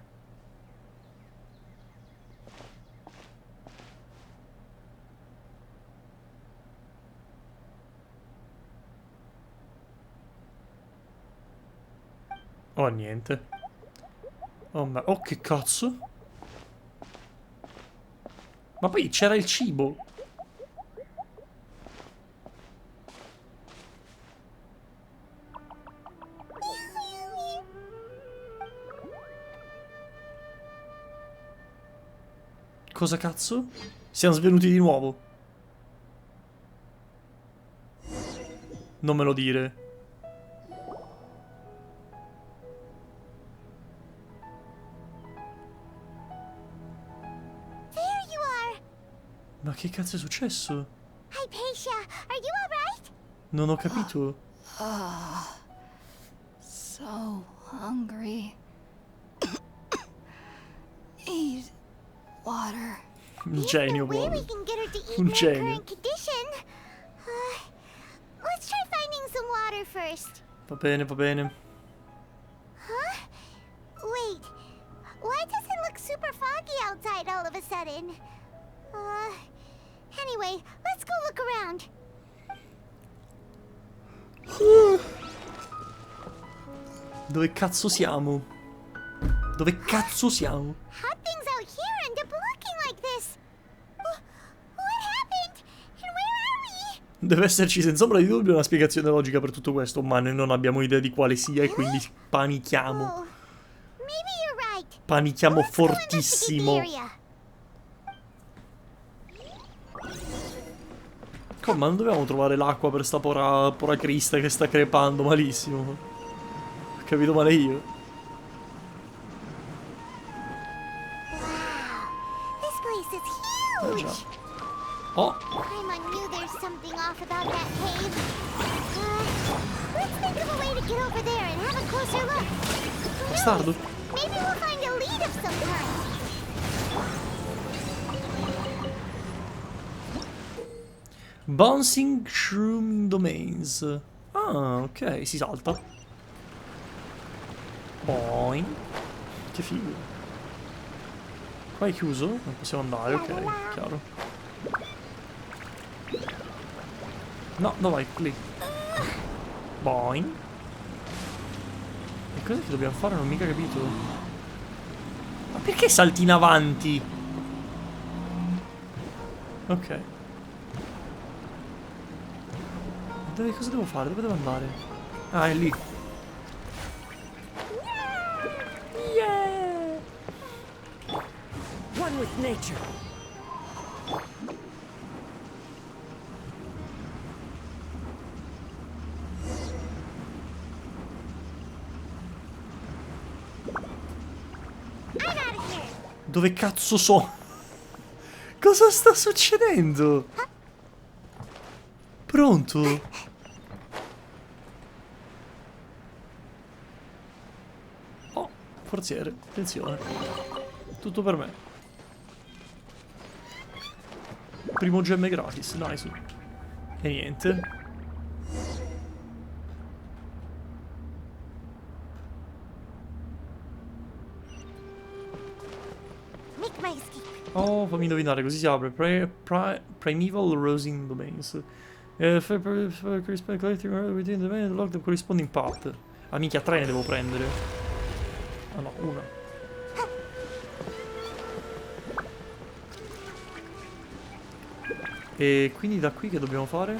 Oh, niente. Oh, che cazzo? Ma poi c'era il cibo. Cosa cazzo? Siamo svenuti di nuovo. Non me lo dire. Ma che cazzo è successo? Hypatia, are you alright? Non ho capito. So hungry. Eat water. Un genio, There's no way buono. we can get her to eat Un in her genio. current condition. Let's try finding some water first. Va bene, va bene. Huh? Wait. Why does it look super foggy outside all of a sudden? Anyway, let's go look around. Dove cazzo siamo? Dove cazzo siamo? How things out here end up looking like this? What happened? And where are we? Deve esserci senza ombra di dubbio una spiegazione logica per tutto questo, ma noi non abbiamo idea di quale sia e quindi panichiamo. Oh, maybe you're right. Panichiamo Let's go investigate the fortissimo. area. Come, ma non dovevamo trovare l'acqua per sta pora crista che sta crepando malissimo? Ho capito male io? This place is Già. huge. Oh, Paimon knew there's something off about that cave. Let's think of a way to get over there and have a closer look. Who knows? bastardo. Maybe we'll find a lead of some kind. Bouncing Shroom Domains. Ah, ok, si salta. Boing. Che figo. Qua è chiuso? Non possiamo andare, ok, chiaro. No, dove vai? Lì. Boing. E cosa che dobbiamo fare? Non ho mica capito. Ma perché salti in avanti? Ok. Dove, cosa devo fare? Dove devo andare? Ah, è lì. Yeah! One with nature. Dove cazzo sono? Cosa sta succedendo? Pronto? Oh, forziere, attenzione. Tutto per me. Primo gemme gratis, nice. E niente. Make my escape. Oh, fammi indovinare, così si apre. Primeval Rosing Domains. Within the main lock the corresponding path. Ah, minchia, 3 ne devo prendere. Ah no, una. E quindi da qui che dobbiamo fare?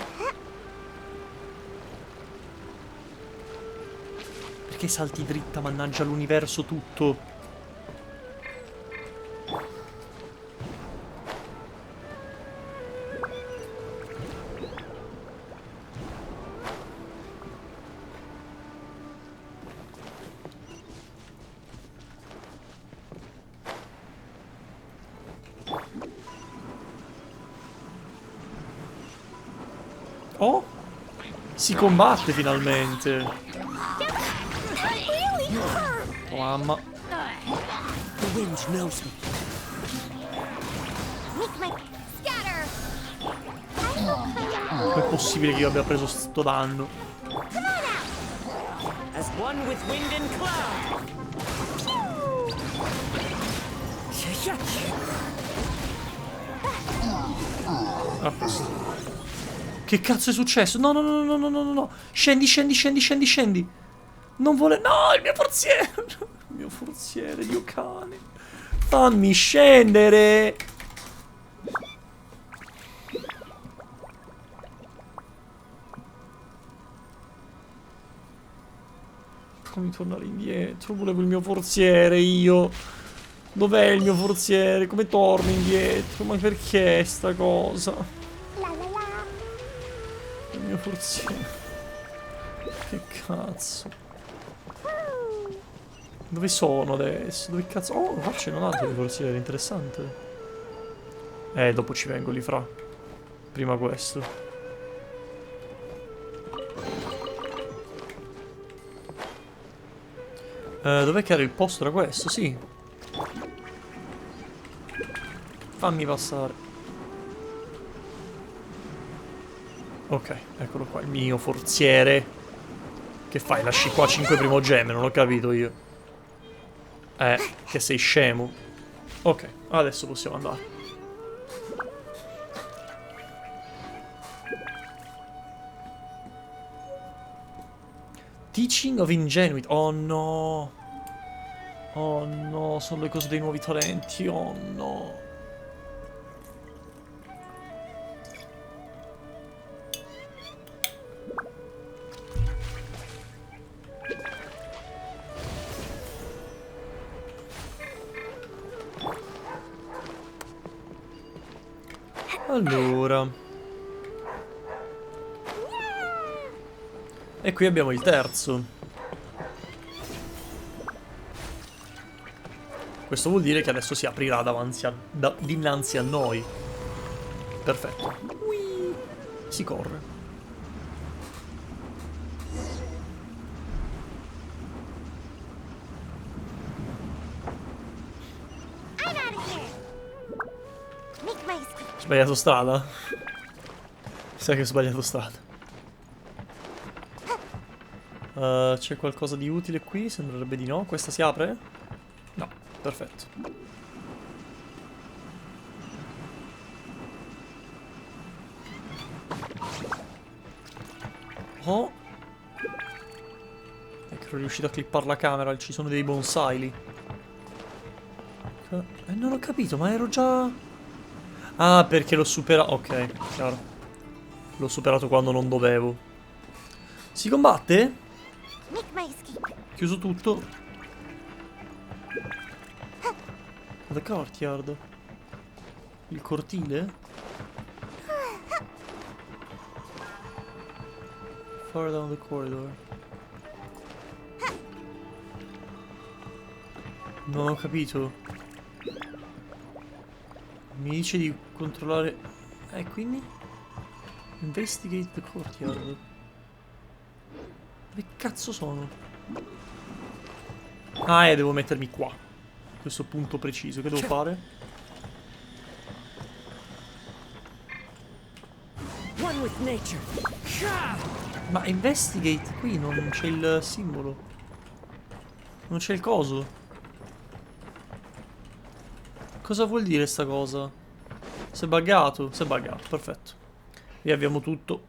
Perché salti dritta, mannaggia l'universo tutto? Oh, si combatte finalmente. Oh, mamma. The wind knows me. Make my scatter. Com'è possibile che io abbia preso sto danno? As one with wind and cloud. A posto. Che cazzo è successo? No, no, no, no, no, no, no, no. Scendi, scendi, scendi, scendi, scendi. Non vuole... No, il mio forziere. Il mio forziere, Dio cane. Fammi scendere. Fammi tornare indietro. Volevo il mio forziere, io. Dov'è il mio forziere? Come torno indietro? Ma perché sta cosa? Il mio forziere. Che cazzo. Dove sono adesso? Dove cazzo? Oh, qua c'è un altro di forziere, interessante. Dopo ci vengo lì fra. Prima questo. Dov'è che era il posto? Era questo? Sì. Fammi passare. Ok, eccolo qua, il mio forziere. Che fai? Lasci qua 5 primogemme, non ho capito io. Che sei scemo. Ok, adesso possiamo andare. Teaching of Ingenuity. Oh no. Oh no, sono le cose dei nuovi talenti. Oh no. Allora. E qui abbiamo il terzo. Questo vuol dire che adesso si aprirà dinanzi a noi. Perfetto. Ui. Si corre. I'm out of here. Make my escape. Sbagliato strada? Sai che ho sbagliato strada. C'è qualcosa di utile qui? Sembrerebbe di no. Questa si apre? No, perfetto. Oh. Ecco, ero riuscito a clippare la camera. Ci sono dei bonsai lì. Non ho capito, ma ero già... Ah, perché l'ho superato. Ok, chiaro. L'ho superato quando non dovevo. Si combatte? Make my escape. Chiuso tutto. The courtyard. Il cortile? Far down the corridor. Non ho capito. Mi dice di controllare... quindi? Investigate the courtyard. Dove cazzo sono? Ah, devo mettermi qua. Questo punto preciso. Che devo fare? One with nature. Ma investigate qui non c'è il simbolo. Non c'è il coso. Cosa vuol dire sta cosa? Si è buggato? Si è buggato, perfetto. Riavviamo tutto.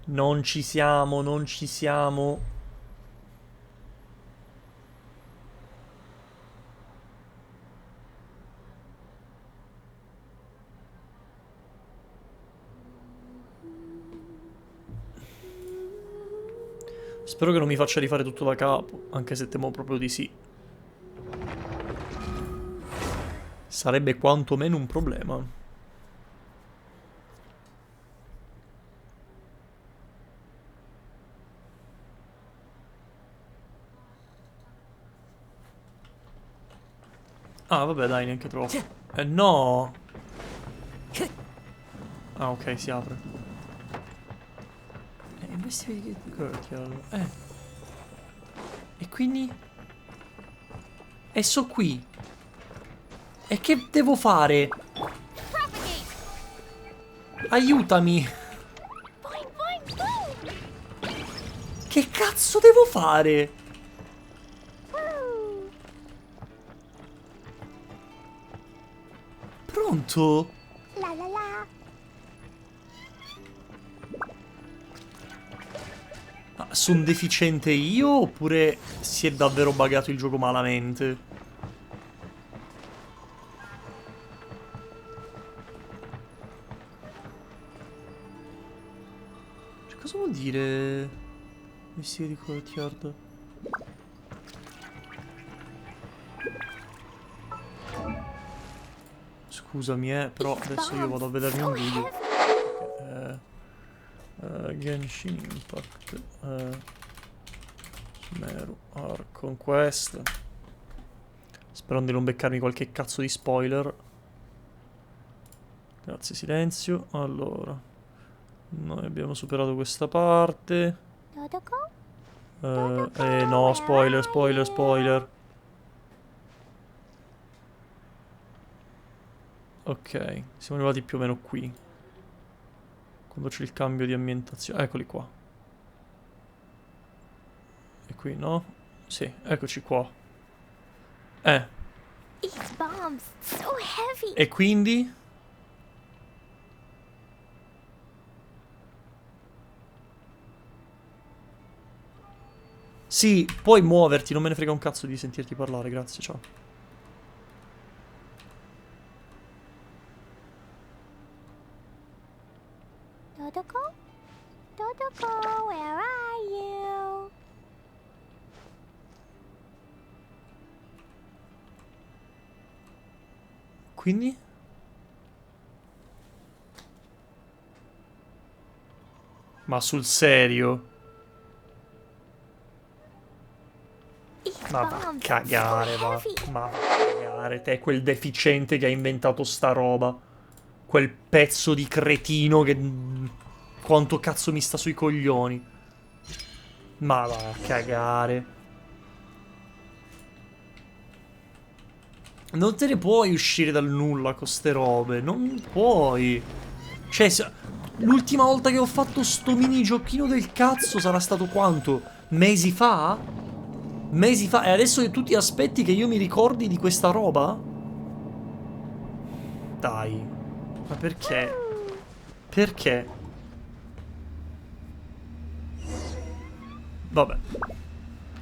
Non ci siamo, non ci siamo. Spero che non mi faccia rifare tutto da capo, anche se temo proprio di sì. Sarebbe quantomeno un problema. Ah, vabbè, dai, neanche troppo. No! Ah, ok, si apre. Investigate the courtyard. E quindi? E so qui. E che devo fare? Aiutami! Boing, boing, boom. Che cazzo devo fare? Pronto? La la la. Sono deficiente io oppure si è davvero buggato il gioco malamente? Cioè, cosa vuol dire? Vestire di courtyard. Scusami, però adesso io vado a vedermi un video. Genshin Impact. Sumeru Conquest. Sperando di non beccarmi qualche cazzo di spoiler. Grazie, silenzio. Allora, noi abbiamo superato questa parte. No, spoiler, spoiler, spoiler. Ok, siamo arrivati più o meno qui. Quando c'è il cambio di ambientazione. Eccoli qua. E qui no? Sì, eccoci qua. These bombs, so heavy. E quindi? Sì, puoi muoverti, non me ne frega un cazzo di sentirti parlare, grazie, ciao. Dodoko? Dodoko, where are you? Quindi? Ma sul serio? Ma va a cagare, va. Ma va a cagare, te, quel deficiente che ha inventato sta roba. Quel pezzo di cretino che... Quanto cazzo mi sta sui coglioni. Ma va a cagare. Non te ne puoi uscire dal nulla con ste robe. Non puoi. Cioè, l'ultima volta che ho fatto sto minigiochino del cazzo sarà stato quanto? Mesi fa? Mesi fa? E adesso che tu ti aspetti che io mi ricordi di questa roba? Dai. Ma perché? Perché? Vabbè.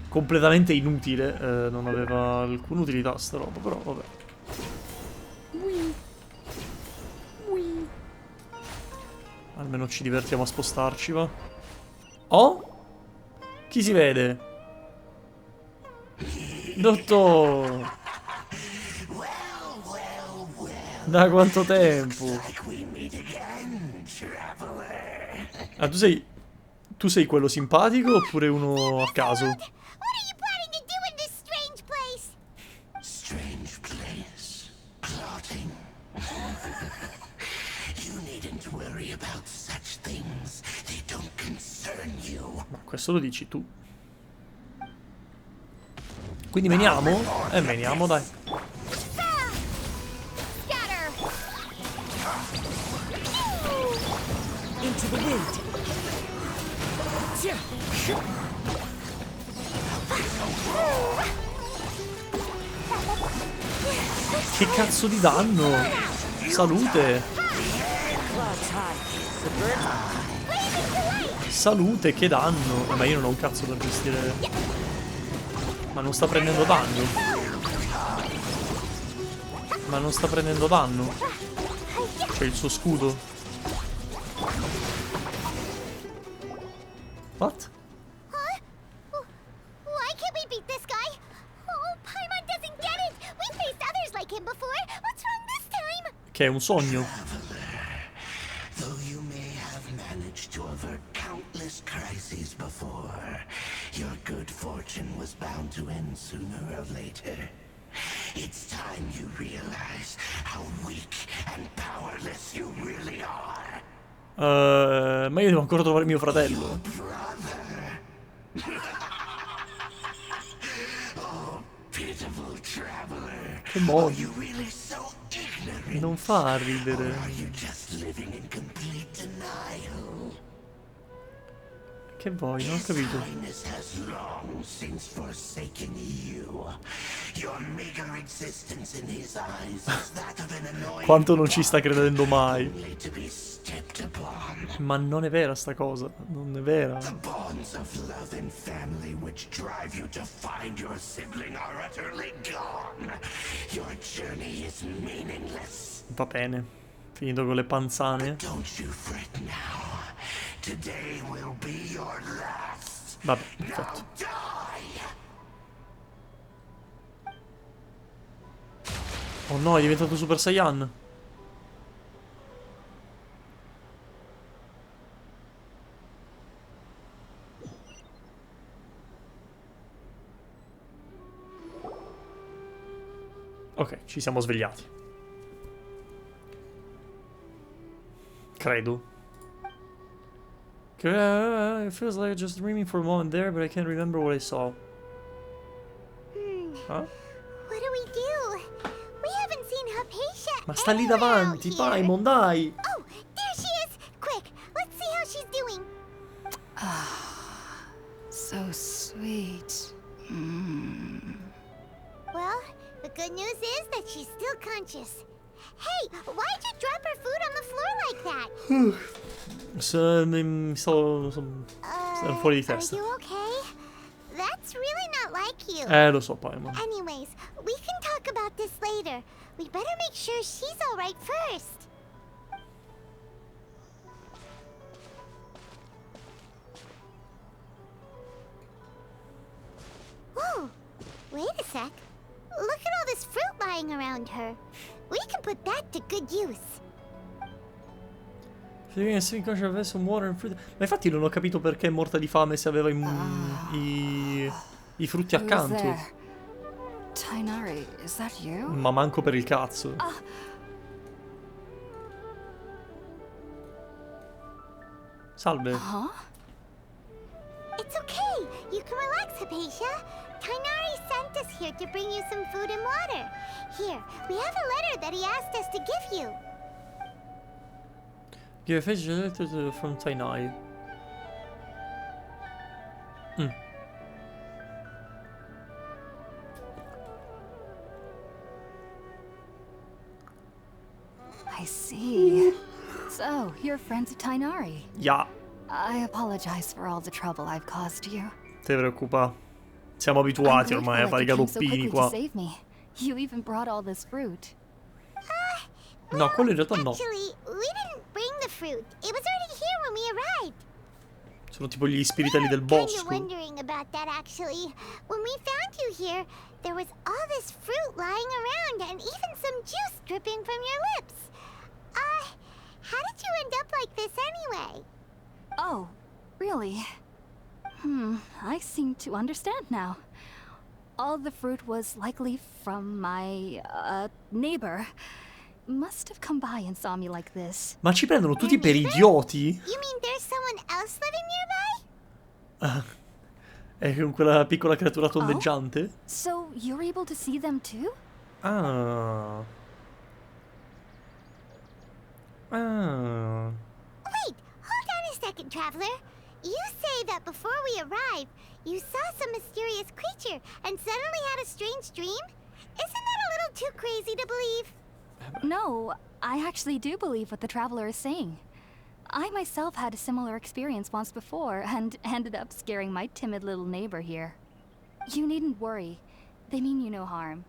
Completamente inutile. Non aveva alcuna utilità sta roba, però vabbè. Almeno ci divertiamo a spostarci, va. Oh? Chi si vede? Dottor! Da quanto tempo? Ah, tu sei... Tu sei quello simpatico oppure uno a caso? What are you planning to do in this strange place? Strange place. Plotting. You needn't worry about such things. They don't concern you. Ma questo lo dici tu. Quindi veniamo? Veniamo, dai. Scatter! Into the wind. Che cazzo di danno? Salute. Salute, che danno. Ma io non ho un cazzo per gestire. Ma non sta prendendo danno. Ma non sta prendendo danno. C'è il suo scudo. What? Why can't we beat this guy? Oh, Paimon doesn't get it! We faced others like him before! What's wrong this time? Che è un sogno. Though you may have managed to avert countless crises before, your good fortune was bound to end sooner or later. It's time you realize how weak and powerless you really are. Ma io devo ancora trovare mio fratello. Oh, pitiful traveler. Che modo. Are you really so ignorant? Non fa ridere. Are you just living in complete denial? Che vuoi? Non ho capito. Highness has long since forsaken you. Your meager existence in his eyes is that of an annoying Quanto non ci sta credendo mai. only to be stepped upon. Ma non è vera sta cosa. Non è vera. The bonds of love and family which drive you to find your sibling are utterly gone. Your journey is meaningless. Va bene. Finito con le panzane. Don't you fret now. Today will be your last. Vabbè, Now perfetto. die. Oh no, è diventato Super Saiyan. Ok, ci siamo svegliati. Credo. It feels like just dreaming for a moment there, but I can't remember what I saw. Huh? What do we do? We haven't seen Hypatia Ma sta lì anywhere out davanti, here. Paimon, dai! Oh, there she is! Quick, let's see how she's doing. So sweet. Well, the good news is that she's still conscious. Hey, why'd you drop her food on the floor like that? Sono fuori di Are testa. you okay? That's really not like you. Lo so, Paimon. Anyways, we can talk about this later. We better make sure she's alright first. Whoa, wait a sec. Look at all this fruit lying around her. We can put that to good use. Ma infatti non ho capito perché è morta di fame se aveva i frutti accanto. Tainari, is that you? Ma manco per il cazzo. Salve. It's okay. You can relax, Hypatia. Tainari sent us here to bring you some food and water. Here, we have a letter that he asked us to give you. Give a face letter from Tainai. I see. So, you're friends of Tainari. Yeah. I apologize for all the trouble I've caused you. Te preoccupa. Siamo abituati ormai a fare i galoppini qua. Save me. You even brought all this fruit. No, quello in realtà no. Actually, we didn't bring the fruit. It was already here when we arrived. Sono tipo gli spiritelli del Kinda bosco. wondering about that actually. When we found you here, there was all this fruit lying around and even some juice dripping from your lips. How did you end up like this anyway? Oh, really? I seem to understand now. All the fruit was likely from my, neighbor. Must have come by and saw me like this. Ma ci prendono tutti per idioti? You mean there's someone else living nearby? È con quella piccola creatura tondeggiante? So, you're able to see them too? Ah. Wait, hold on a second, traveler. You say that before we arrived, you saw some mysterious creature and suddenly had a strange dream? Isn't that a little too crazy to believe? No, I actually do believe what the traveler is saying. I myself had a similar experience once before and ended up scaring my timid little neighbor here. You needn't worry. They mean you no harm.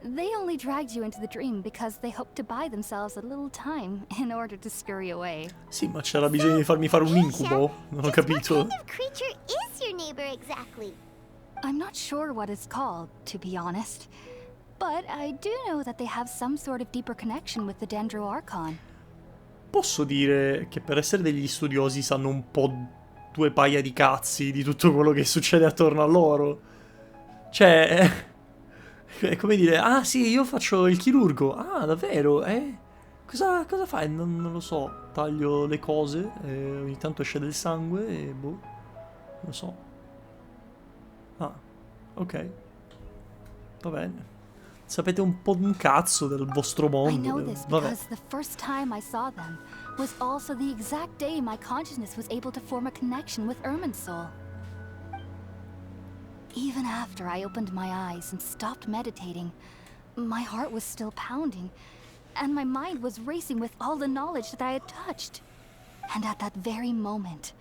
They only dragged you into the dream because they hoped to buy themselves a little time in order to scurry away. Sì, ma c'era bisogno di farmi fare un incubo? Non ho capito. What kind of creature is your neighbor exactly? I'm not sure what it's called, to be honest. But I do know that they have some sort of deeper connection with the Dendro Archon. Posso dire che per essere degli studiosi sanno un po' due paia di cazzi di tutto quello che succede attorno a loro. Cioè, è come dire, ah sì, io faccio il chirurgo. Ah, davvero? Cosa fai? Non lo so. Taglio le cose, ogni tanto esce del sangue e boh, non lo so. Ah, ok. Va bene. Sapete un po' un cazzo del vostro mondo. I know this Vabbè. because the first time I saw them was also the exact day my consciousness was able to form a connection with Ermin's soul. Even after I opened my eyes and stopped meditating, my heart was still pounding, and my mind was racing with all the knowledge that I had touched. And at that very moment,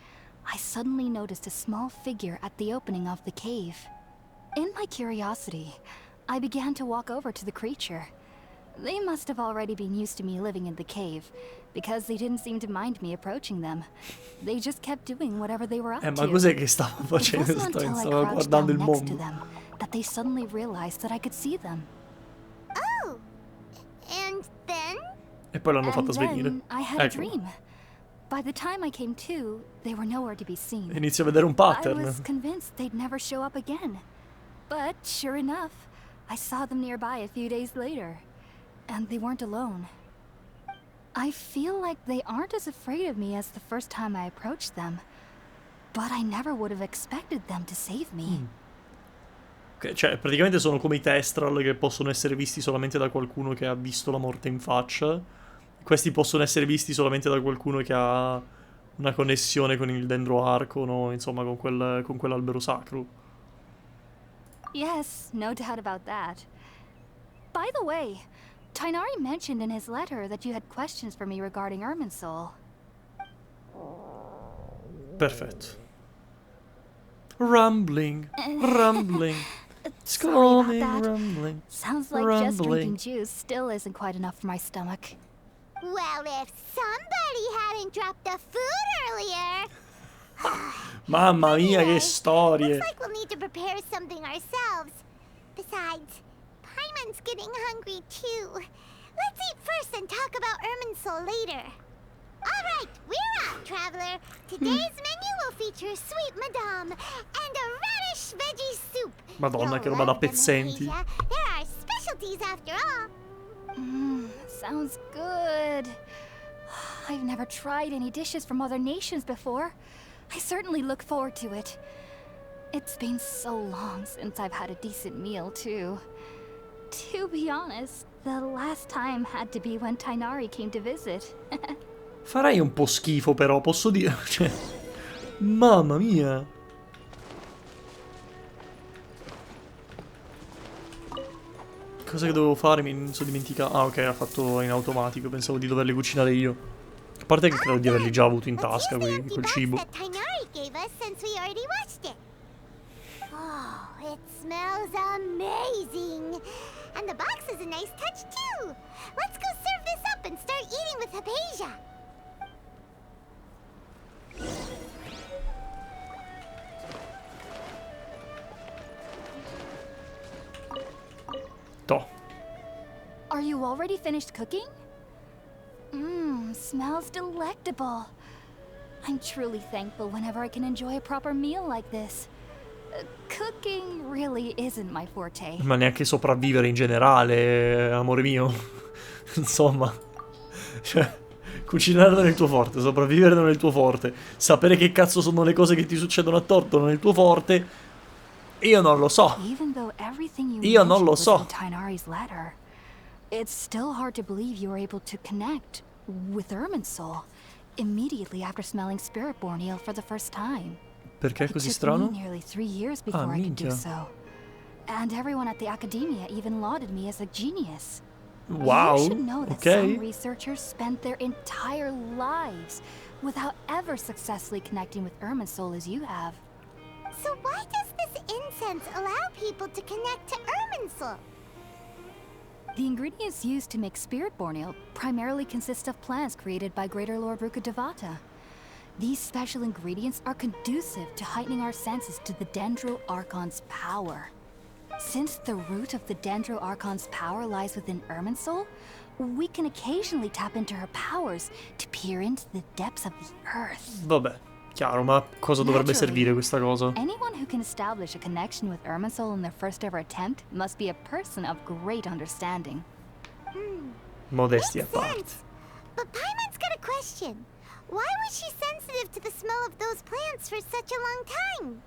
I suddenly noticed a small figure at the opening of the cave. In my curiosity, I began to walk over to the creature. They must have already been used to me living in the cave, because they didn't seem to mind me approaching them. They just kept doing whatever they were up to. Ma cos'è che stava facendo? It wasn't until I Stava crouched guardando il down next to mondo. them that they suddenly realized that I could see them. Oh, and then? E poi l'hanno fatta And svenire. then I had a Ecco. dream. By the time I came to, they were nowhere to be seen. Inizio a vedere un I pattern. was convinced they'd never show up again. But sure enough, I saw them nearby a few days later. And they weren't alone. I feel like they aren't as afraid of me as the first time I approached them. But I never would have expected them to save me. Ok, cioè, praticamente sono come i Testral che possono essere visti solamente da qualcuno che ha visto la morte in faccia. Questi possono essere visti solamente da qualcuno che ha una connessione con il Dendro Arco, no? Insomma, con quell'albero sacro. Yes, no doubt about that. By the way, Tainari mentioned in his letter that you had questions for me regarding Irminsul. Perfetto. Rumbling, rumbling. Sorry about Screaming, that. rumbling. Sounds like just drinking juice still isn't quite enough for my stomach. Well, if somebody hadn't dropped the food earlier. Mamma mia, che Anyway, storie. looks like we'll need to prepare something ourselves. Besides, Paimon's getting hungry too. Let's eat first and talk about Irminsul later. All right, we're out, traveler. Today's menu will feature sweet madame and a radish veggie soup. Madonna, You'll che roba da love them, pezzenti. Asia. There are specialties after all. Sounds good. I've never tried any dishes from other nations before. I certainly look forward to it. It's been so long since I've had a decent meal, too. To be honest, the last time had to be when Tainari came to visit. Farei un po' schifo però, posso dire. Cioè, mamma mia. Cosa che dovevo fare? Mi sono dimenticato. Ah, ok, ha fatto in automatico. Pensavo di doverli cucinare io. A parte che credo di averli già avuto in tasca quel cibo. That Tainari gave us since we already watched it. Oh, it smells amazing. And the box is a nice touch too. Let's go serve this up and start eating with Hypatia. Toh. Are you already finished cooking? Smells delectable. I'm truly thankful whenever I can enjoy a proper meal like this. Cooking really isn't my forte. Ma neanche sopravvivere in generale, amore mio. Insomma. Cioè, cucinare non è il tuo forte, sopravvivere non è il tuo forte. Sapere che cazzo sono le cose che ti succedono attorno non è il tuo forte. Io non lo so. Even though everything you Io non lo mentioned was so. in Tainari's letter, it's still hard to believe you were able to connect with Irminsul immediately after smelling Spiritborn Ale for the first time. Perché è It così took strano? me nearly 3 years before I could do minchia. so. And everyone at the academia even lauded me as a genius. Wow, You should know that some ok. researchers spent their entire lives without ever successfully connecting with Irminsul as you have. So why does this incense allow people to connect to Irminsul? The ingredients used to make Spiritborn Ale primarily consist of plants created by Greater Lord Rukkhadevata. These special ingredients are conducive to heightening our senses to the Dendro Archon's power. Since the root of the Dendro Archon's power lies within Irminsul, we can occasionally tap into her powers to peer into the depths of the earth. Vabbè, chiaro, ma cosa dovrebbe servire questa cosa? Anyone who can establish a connection with Irminsul in their first ever attempt must be a person of great understanding. Modestia a Makes parte. sense. But Paimon's got a question. Why was she sensitive to the smell of those plants for such a long time?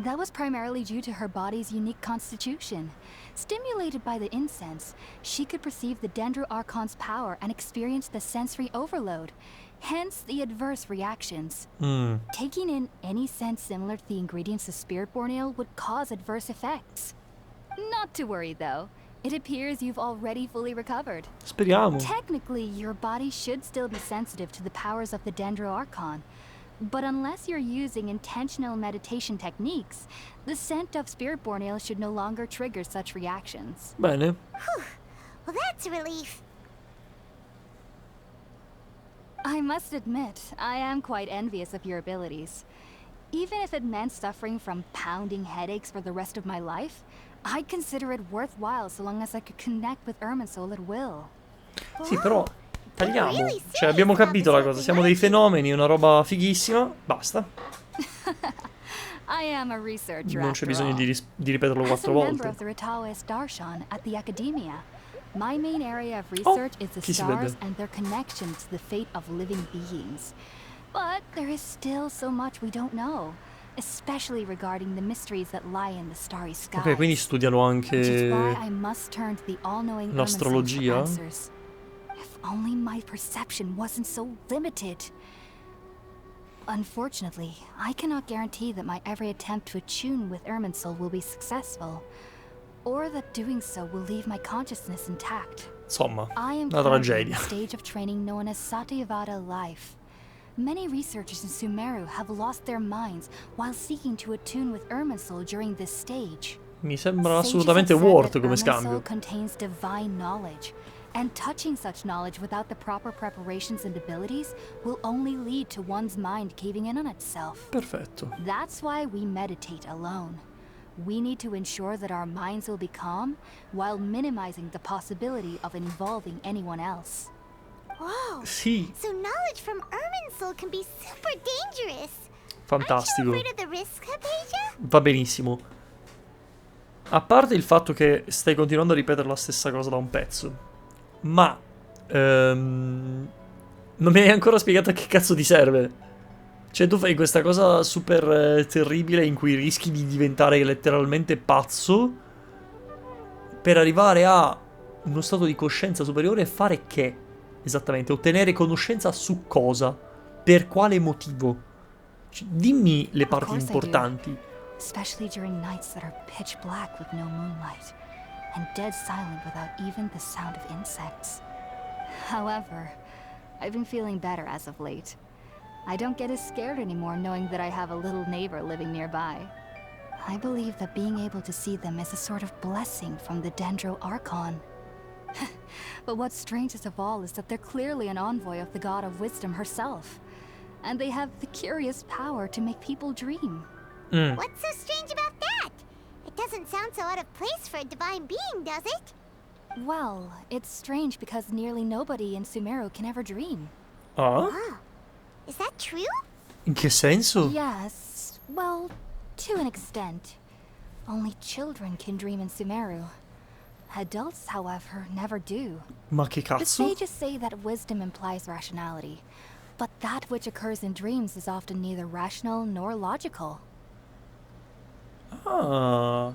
That was primarily due to her body's unique constitution. Stimulated by the incense, she could perceive the Dendro Archon's power and experience the sensory overload, hence the adverse reactions. Taking in any scent similar to the ingredients of Spiritborn Ale would cause adverse effects. Not to worry though, it appears you've already fully recovered. Speriamo. Technically, your body should still be sensitive to the powers of the Dendro Archon. But unless you're using intentional meditation techniques, the scent of Spiritborn Ale should no longer trigger such reactions. Bene. Well, that's a relief. I must admit, I am quite envious of your abilities. Even if it meant suffering from pounding headaches for the rest of my life, I'd consider it worthwhile so long as I could connect with Irminsul at will. Sì, però tagliamo. Cioè, abbiamo capito la cosa. Siamo dei fenomeni, una roba fighissima. Basta. I am a researcher Non c'è after bisogno all. di ripeterlo As a 4 member volte. of the Ritaoist Darshan at the Academia, my main area of research is the chi si stars vede? and their connection to the fate of living beings. But there is still so much we don't know, especially regarding the mysteries that lie in the starry skies. Ok, quindi studiano Which is why anche I must turn to the all-knowing l'astrologia? Irminsul for answers. If only my perception wasn't so limited. Unfortunately, I cannot guarantee that my every attempt to attune with Irminsul will be successful. or that doing so will leave my consciousness intact. Insomma, I am una currently in the tragedia. stage of training known as Satyavada life. Many researchers in Sumeru have lost their minds while seeking to attune with Irminsul during this stage. Mi sembra Sages assolutamente have said worth that come Irminsul scambio. contains divine knowledge, and touching such knowledge without the proper preparations and abilities will only lead to one's mind caving in on itself. Perfetto. That's why we meditate alone. We need to ensure that our minds will be calm while minimizing the possibility of involving anyone else. Whoa. Sì, So knowledge from Irminsul can be super dangerous. fantastico. Aren't you afraid of the risk, Hypatia? Va benissimo. A parte il fatto che stai continuando a ripetere la stessa cosa da un pezzo, ma non mi hai ancora spiegato a che cazzo ti serve. Cioè tu fai questa cosa super terribile in cui rischi di diventare letteralmente pazzo per arrivare a uno stato di coscienza superiore e fare che? Esattamente, ottenere conoscenza su cosa? Per quale motivo? Cioè, dimmi le parti course I do. importanti. Especially during nights that are pitch black with no moonlight, and dead silent without even the sound of insects. However, I've been feeling better as of late. I don't get as scared anymore knowing that I have a little neighbor living nearby. I believe that being able to see them is a sort of blessing from the Dendro Archon. But what's strangest of all is that they're clearly an envoy of the God of Wisdom herself, and they have the curious power to make people dream. What's so strange about that? It doesn't sound so out of place for a divine being, does it? Well, it's strange because nearly nobody in Sumeru can ever dream. Ah? Wow. Is that true? In che senso? Yes, well, to an extent. Only children can dream in Sumeru. Adults, however, never do. Ma che The cazzo? sages say that wisdom implies rationality, but that which occurs in dreams is often neither rational nor logical. Ah.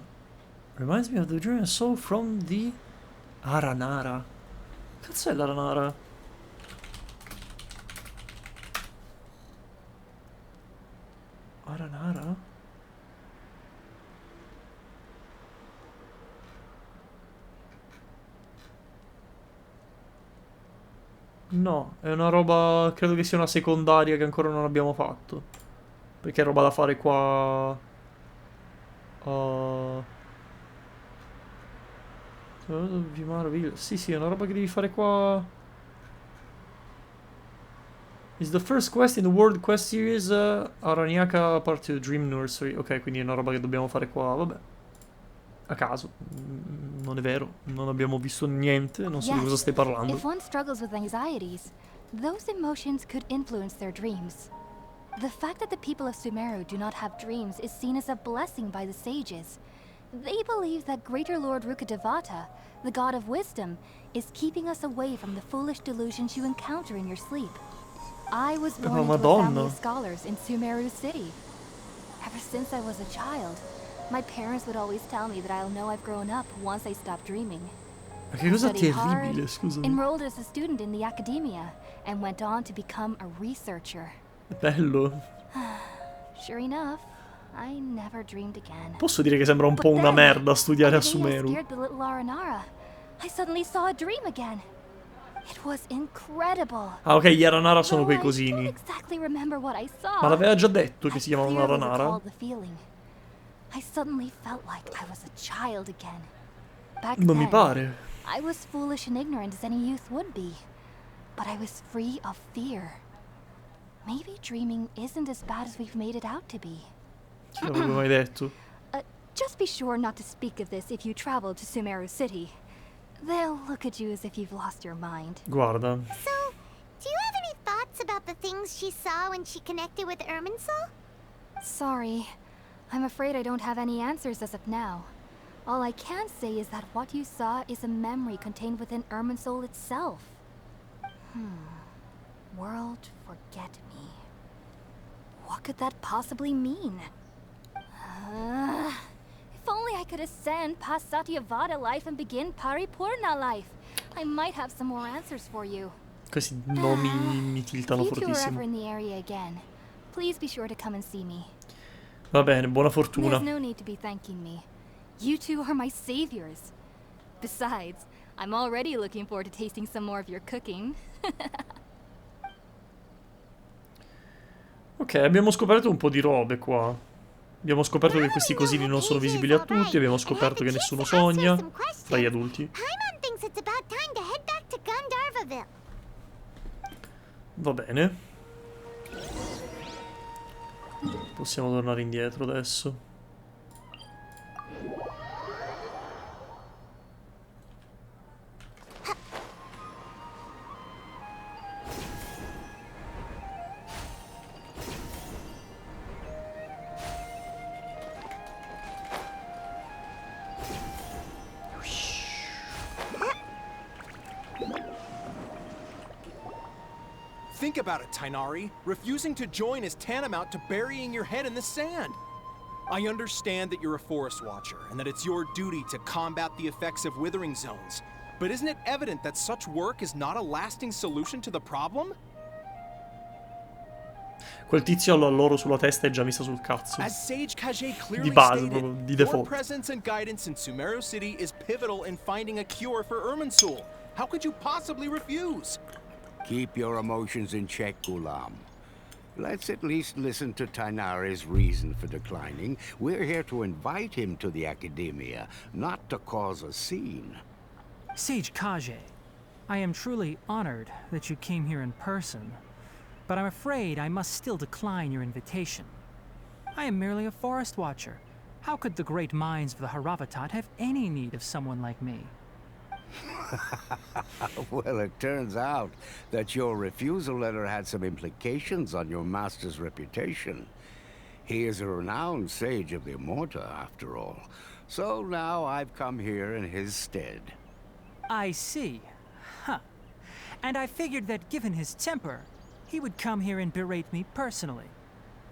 Reminds me of the dream I saw from the Aranara. Cazzo è l'Aranara? Aranara? No, è una roba, credo che sia una secondaria che ancora non abbiamo fatto. Perché è roba da fare qua. Sì, sì, è una roba che devi fare qua. Is the first quest in the World Quest Series Araniaka Part 2 Dream Nursery. Ok, quindi è una roba che dobbiamo fare qua, vabbè. A caso. Non è vero, non abbiamo visto niente, non so di cosa stai parlando. If one struggles with anxieties, those emotions could influence their dreams. The fact that the people of Sumeru do not have dreams is seen as a blessing by the sages. They believe that Greater Lord Rukkhadevata, the god of wisdom, is keeping us away from the foolish delusions you encounter in your sleep. I was born into a family Madonna. of scholars in Sumeru City. Ever since I was a child, my parents would always tell me that I'll know I've grown up once I stop dreaming. Ma che cosa Studied hard, terribile, scusami. enrolled as a student in the academia, and went on to become a researcher. È bello. Sure enough, I never dreamed again. Posso dire che sembra un But po' una then, merda studiare a on the day I Sumeru. scared the little Aranara, I suddenly saw a dream again. It was incredible. Ah, ok, gli Aranara sono Though quei I cosini. don't exactly remember what I saw. Ma l'aveva già detto che I si chiamavano clearly Aranara? recall the feeling. I suddenly felt like I was a child again. Back Non mi then, pare. I was foolish and ignorant as any youth would be, but I was free of fear. Maybe dreaming isn't as bad as we've made it out to be. Chi l'avevo mai detto? Just be sure not to speak of this if you travel to Sumeru City. They'll look at you as if you've lost your mind. Guarda. So, do you have any thoughts about the things she saw when she connected with Irminsul? Sorry. I'm afraid I don't have any answers as of now. All I can say is that what you saw is a memory contained within Irminsul itself. World forget me. What could that possibly mean? If only I could ascend past Satyavada life and begin Paripurna life. I might have some more answers for you. Questi nomi mi tiltano If you two are ever fortissimo. in the area again, please be sure to come and see me. Va bene, buona There's fortuna. no need to be thanking me. You two are my saviors. Besides, I'm already looking forward to tasting some more of your cooking. Ok, abbiamo scoperto un po' di robe qua. Abbiamo scoperto che questi cosini non sono visibili a tutti, abbiamo scoperto che nessuno sogna, tra gli adulti. Paimon thinks it's about time to head back to Gandharvaville. Va bene. Possiamo tornare indietro adesso. Think about it, Tainari. Refusing to join is tantamount to burying your head in the sand. I understand that you're a forest watcher and that it's your duty to combat the effects of withering zones. But isn't it evident that such work is not a lasting solution to the problem? Quel tizio all'oro sulla testa è già messa sul cazzo. As Sage Kage Di clearly base, stated, proprio, di your default. presence and guidance in Sumeru City is pivotal in finding a cure for Irminsul. How could you possibly refuse? Keep your emotions in check, Ghulam. Let's at least listen to Tainari's reason for declining. We're here to invite him to the Academia, not to cause a scene. Sage Kage, I am truly honored that you came here in person, but I'm afraid I must still decline your invitation. I am merely a forest watcher. How could the great minds of the Haravatat have any need of someone like me? Well, it turns out that your refusal letter had some implications on your master's reputation. He is a renowned sage of the Immorta, after all. So now I've come here in his stead. I see. Huh. And I figured that given his temper, he would come here and berate me personally.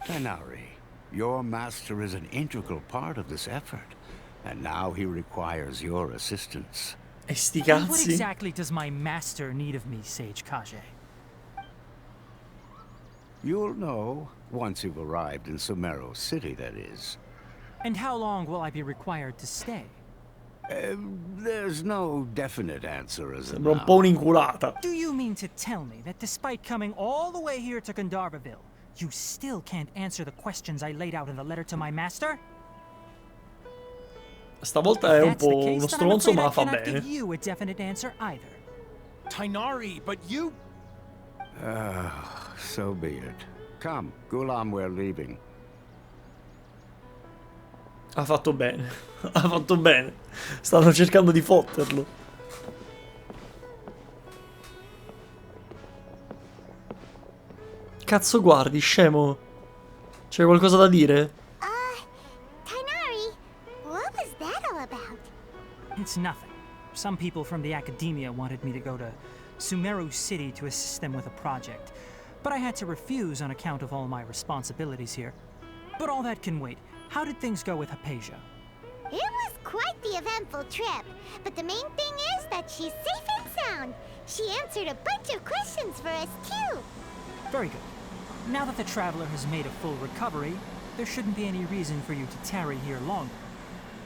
Tainari, your master is an integral part of this effort, and now he requires your assistance. E sti And what cazzi. exactly does my master need of me, Sage Kage? You'll know once you've arrived in Sumeru City, that is. And how long will I be required to stay? There's no definite answer as of Sembra un now. po' un'inculata. Do you mean to tell me that despite coming all the way here to Gandharvaville, you still can't answer the questions I laid out in the letter to my master? Stavolta è un That's the po' uno case, then I'm stronzo, afraid ma I fa cannot give bene. you a definite answer either. Tainari, but you... So be it. Come, Ghulam, we're leaving. Ha fatto bene. Ha fatto bene. Stanno cercando di fotterlo. Cazzo guardi, scemo. C'è qualcosa da dire? Tainari, what was that all about? It's nothing. Some people from the Academia wanted me to go to Sumeru City to assist them with a project, but I had to refuse on account of all my responsibilities here. But all that can wait. How did things go with Hypatia? It was quite the eventful trip, but the main thing is that she's safe and sound. She answered a bunch of questions for us, too. Very good. Now that the traveler has made a full recovery, there shouldn't be any reason for you to tarry here longer.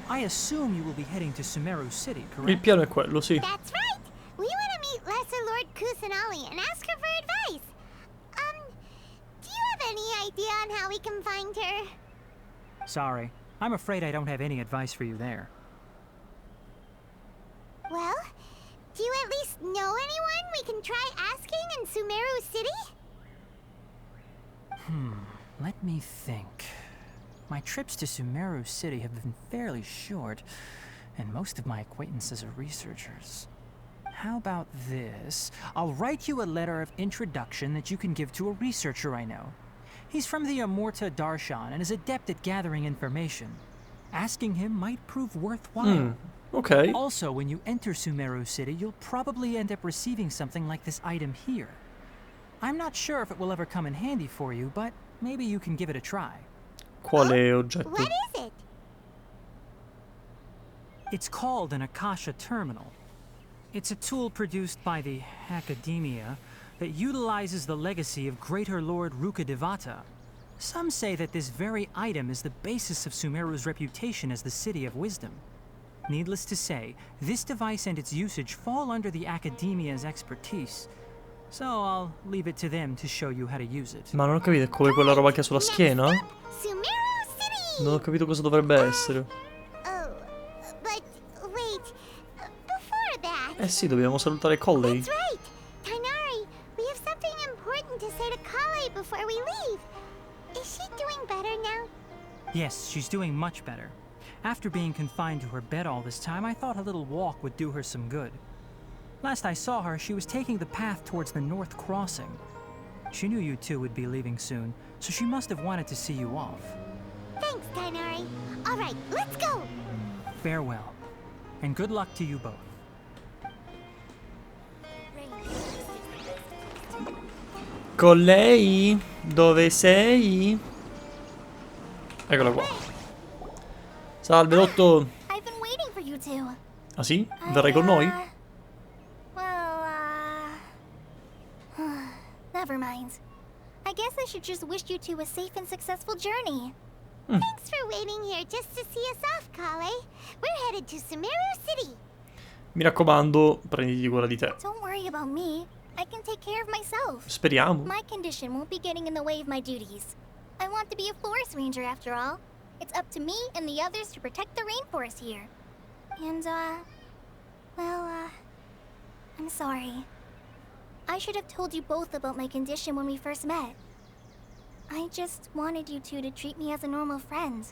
I assume you will be heading to Sumeru City, Il correct? piano è quello, sì. That's right. We want to meet Lesser Lord Kusanali and ask her for advice. Do you have any idea on how we can find her? Sorry. I'm afraid I don't have any advice for you there. Well, do you at least know anyone we can try asking in Sumeru City? Let me think. My trips to Sumeru City have been fairly short, and most of my acquaintances are researchers. How about this? I'll write you a letter of introduction that you can give to a researcher I know. He's from the Immorta Darshan and is adept at gathering information. Asking him might prove worthwhile. Ok. Also, when you enter Sumeru City, you'll probably end up receiving something like this item here. I'm not sure if it will ever come in handy for you, but maybe you can give it a try. Quale oggetto? What is it? It's called an Akasha Terminal. It's a tool produced by the Academia that utilizes the legacy of Greater Lord Rukkhadevata. Some say that this very item is the basis of Sumeru's reputation as the City of Wisdom. Needless to say, this device and its usage fall under the academia's expertise. So I'll leave it to them to show you how to use it. Ma non ho capito, è come quella roba che ha sulla schiena? Sumeru City! Non ho capito cosa dovrebbe essere. Oh, but wait. Before that... Eh sì, dobbiamo salutare Colley. That's right! Tighnari, we have something important to say to Kale before we leave. Is she doing better now? Yes, she's doing much better. After being confined to her bed all this time, I thought a little walk would do her some good. Last I saw her, she was taking the path towards the North Crossing. She knew you two would be leaving soon, so she must have wanted to see you off. Thanks, Tighnari. All right, let's go! Farewell, and good luck to you both. Con lei? Dove sei? Eccola qua. Salve, Lotto. I've been waiting for you two. Ah sì? Verrai con noi? Never mind. I guess I should just wish you two a safe and successful journey. Thanks for waiting here just to see us off, Kale. We're headed to Sumeru City. Mi raccomando, prenditi cura di te. Don't worry about me. I can take care of myself. Speriamo. My condition won't be getting in the way of my duties. I want to be a forest ranger after all. It's up to me and the others to protect the rainforest here. And, I'm sorry. I should have told you both about my condition when we first met. I just wanted you two to treat me as a normal friend,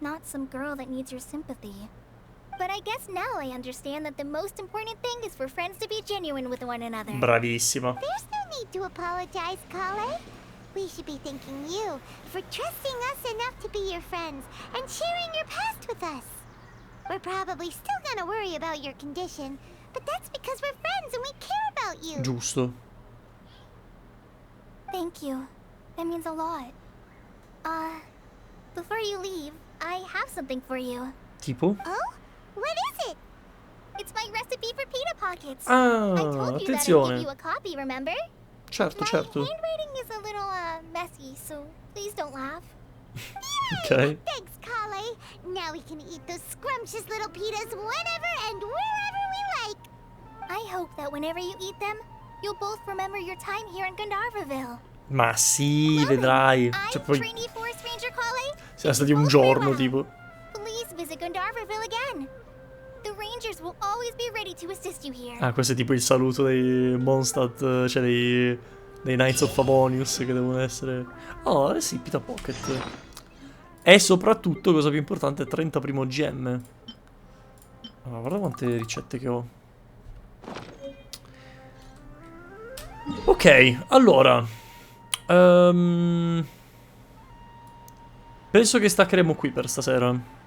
not some girl that needs your sympathy. But I guess now I understand that the most important thing is for friends to be genuine with one another. Bravissima. There's no need to apologize, Kale. We should be thanking you for trusting us enough to be your friends and sharing your past with us. We're probably still gonna worry about your condition, but that's because we're friends and we care about you. Giusto. Thank you. That means a lot. Before you leave, I have something for you. Tipo? Oh? What is it? It's my recipe for pita pockets. Ah, I told you that I'd give attenzione. you a copy, remember? Certo, certo. My handwriting is a little, messy, so please don't laugh. Ok. Thanks, Kale. Now we can eat those scrumptious little pitas whenever and wherever we like. I hope that whenever you eat them, you'll both remember your time here in Gandharvaville. Ma sì, vedrai. Cioè, I'm poi trainee forest ranger Kale. siamo stati un giorno, tipo. Please visit Gandharvaville again. The rangers will always be ready to assist you here. Ah, questo è tipo il saluto dei Mondstadt, cioè dei Knights of Favonius che devono essere... Oh, sì, Pita Pocket. E soprattutto, cosa più importante, 30 primo GM. Allora, guarda quante ricette che ho. Ok, allora. Penso che staccheremo qui per stasera.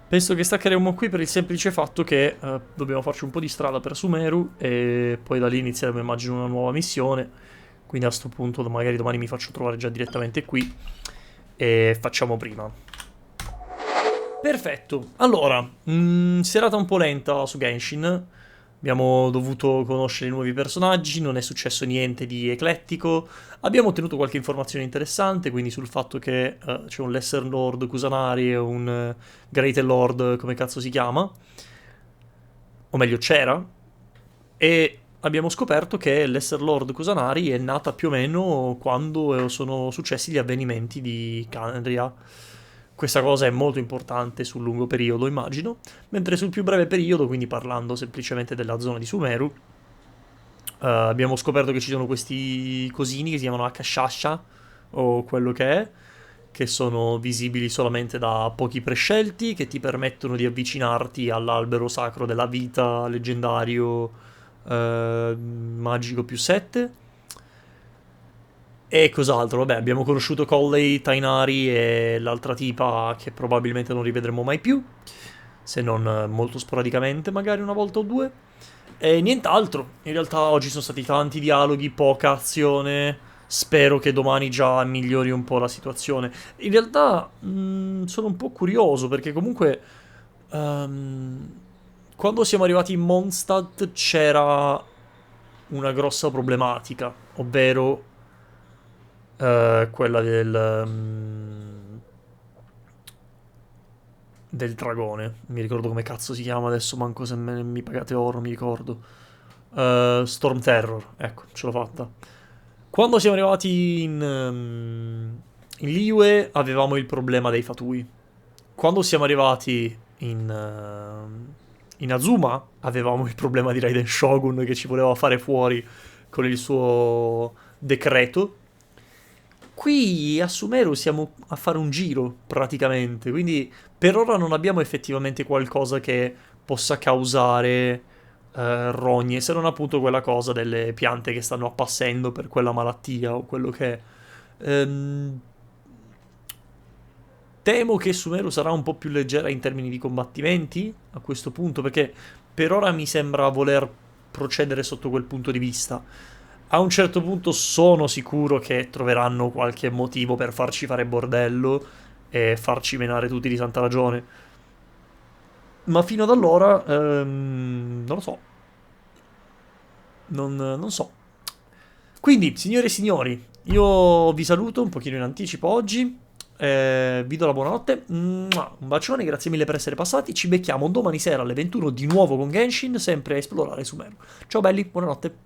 Penso che staccheremo qui per il semplice fatto che dobbiamo farci un po' di strada per Sumeru e poi da lì inizieremo, immagino, una nuova missione. Quindi a sto punto magari domani mi faccio trovare già direttamente qui e facciamo prima. Perfetto. Allora, serata un po' lenta su Genshin. Abbiamo dovuto conoscere i nuovi personaggi, non è successo niente di eclettico. Abbiamo ottenuto qualche informazione interessante, quindi sul fatto che c'è un Lesser Lord Kusanari e un Greater Lord, come cazzo si chiama. O meglio, c'era. E abbiamo scoperto che Lesser Lord Kusanari è nata più o meno quando sono successi gli avvenimenti di Canria. Questa cosa è molto importante sul lungo periodo, immagino, mentre sul più breve periodo, quindi parlando semplicemente della zona di Sumeru, abbiamo scoperto che ci sono questi cosini che si chiamano Akashasha, o quello che sono visibili solamente da pochi prescelti, che ti permettono di avvicinarti all'albero sacro della vita leggendario magico più 7. E cos'altro? Vabbè, abbiamo conosciuto Colley, Tighnari e l'altra tipa che probabilmente non rivedremo mai più, se non molto sporadicamente, magari una volta o due. E nient'altro. In realtà oggi sono stati tanti dialoghi, poca azione. Spero che domani già migliori un po' la situazione. In realtà sono un po' curioso perché comunque quando siamo arrivati in Mondstadt c'era una grossa problematica, ovvero quella del dragone. Non mi ricordo come cazzo si chiama adesso, manco se mi pagate oro, mi ricordo. Storm Terror, ecco, ce l'ho fatta. Quando siamo arrivati in Liyue avevamo il problema dei fatui. Quando siamo arrivati in Azuma avevamo il problema di Raiden Shogun che ci voleva fare fuori con il suo decreto. Qui a Sumeru siamo a fare un giro praticamente, quindi per ora non abbiamo effettivamente qualcosa che possa causare rogne, se non appunto quella cosa delle piante che stanno appassendo per quella malattia o quello che è. Temo che Sumeru sarà un po' più leggera in termini di combattimenti a questo punto, perché per ora mi sembra voler procedere sotto quel punto di vista. A un certo punto sono sicuro che troveranno qualche motivo per farci fare bordello e farci menare tutti di santa ragione. Ma fino ad allora, non lo so. Non so. Quindi, signore e signori, io vi saluto un pochino in anticipo oggi. Vi do la buonanotte. Un bacione, grazie mille per essere passati. Ci becchiamo domani sera alle 21 di nuovo con Genshin, sempre a esplorare Sumeru. Ciao belli, buonanotte.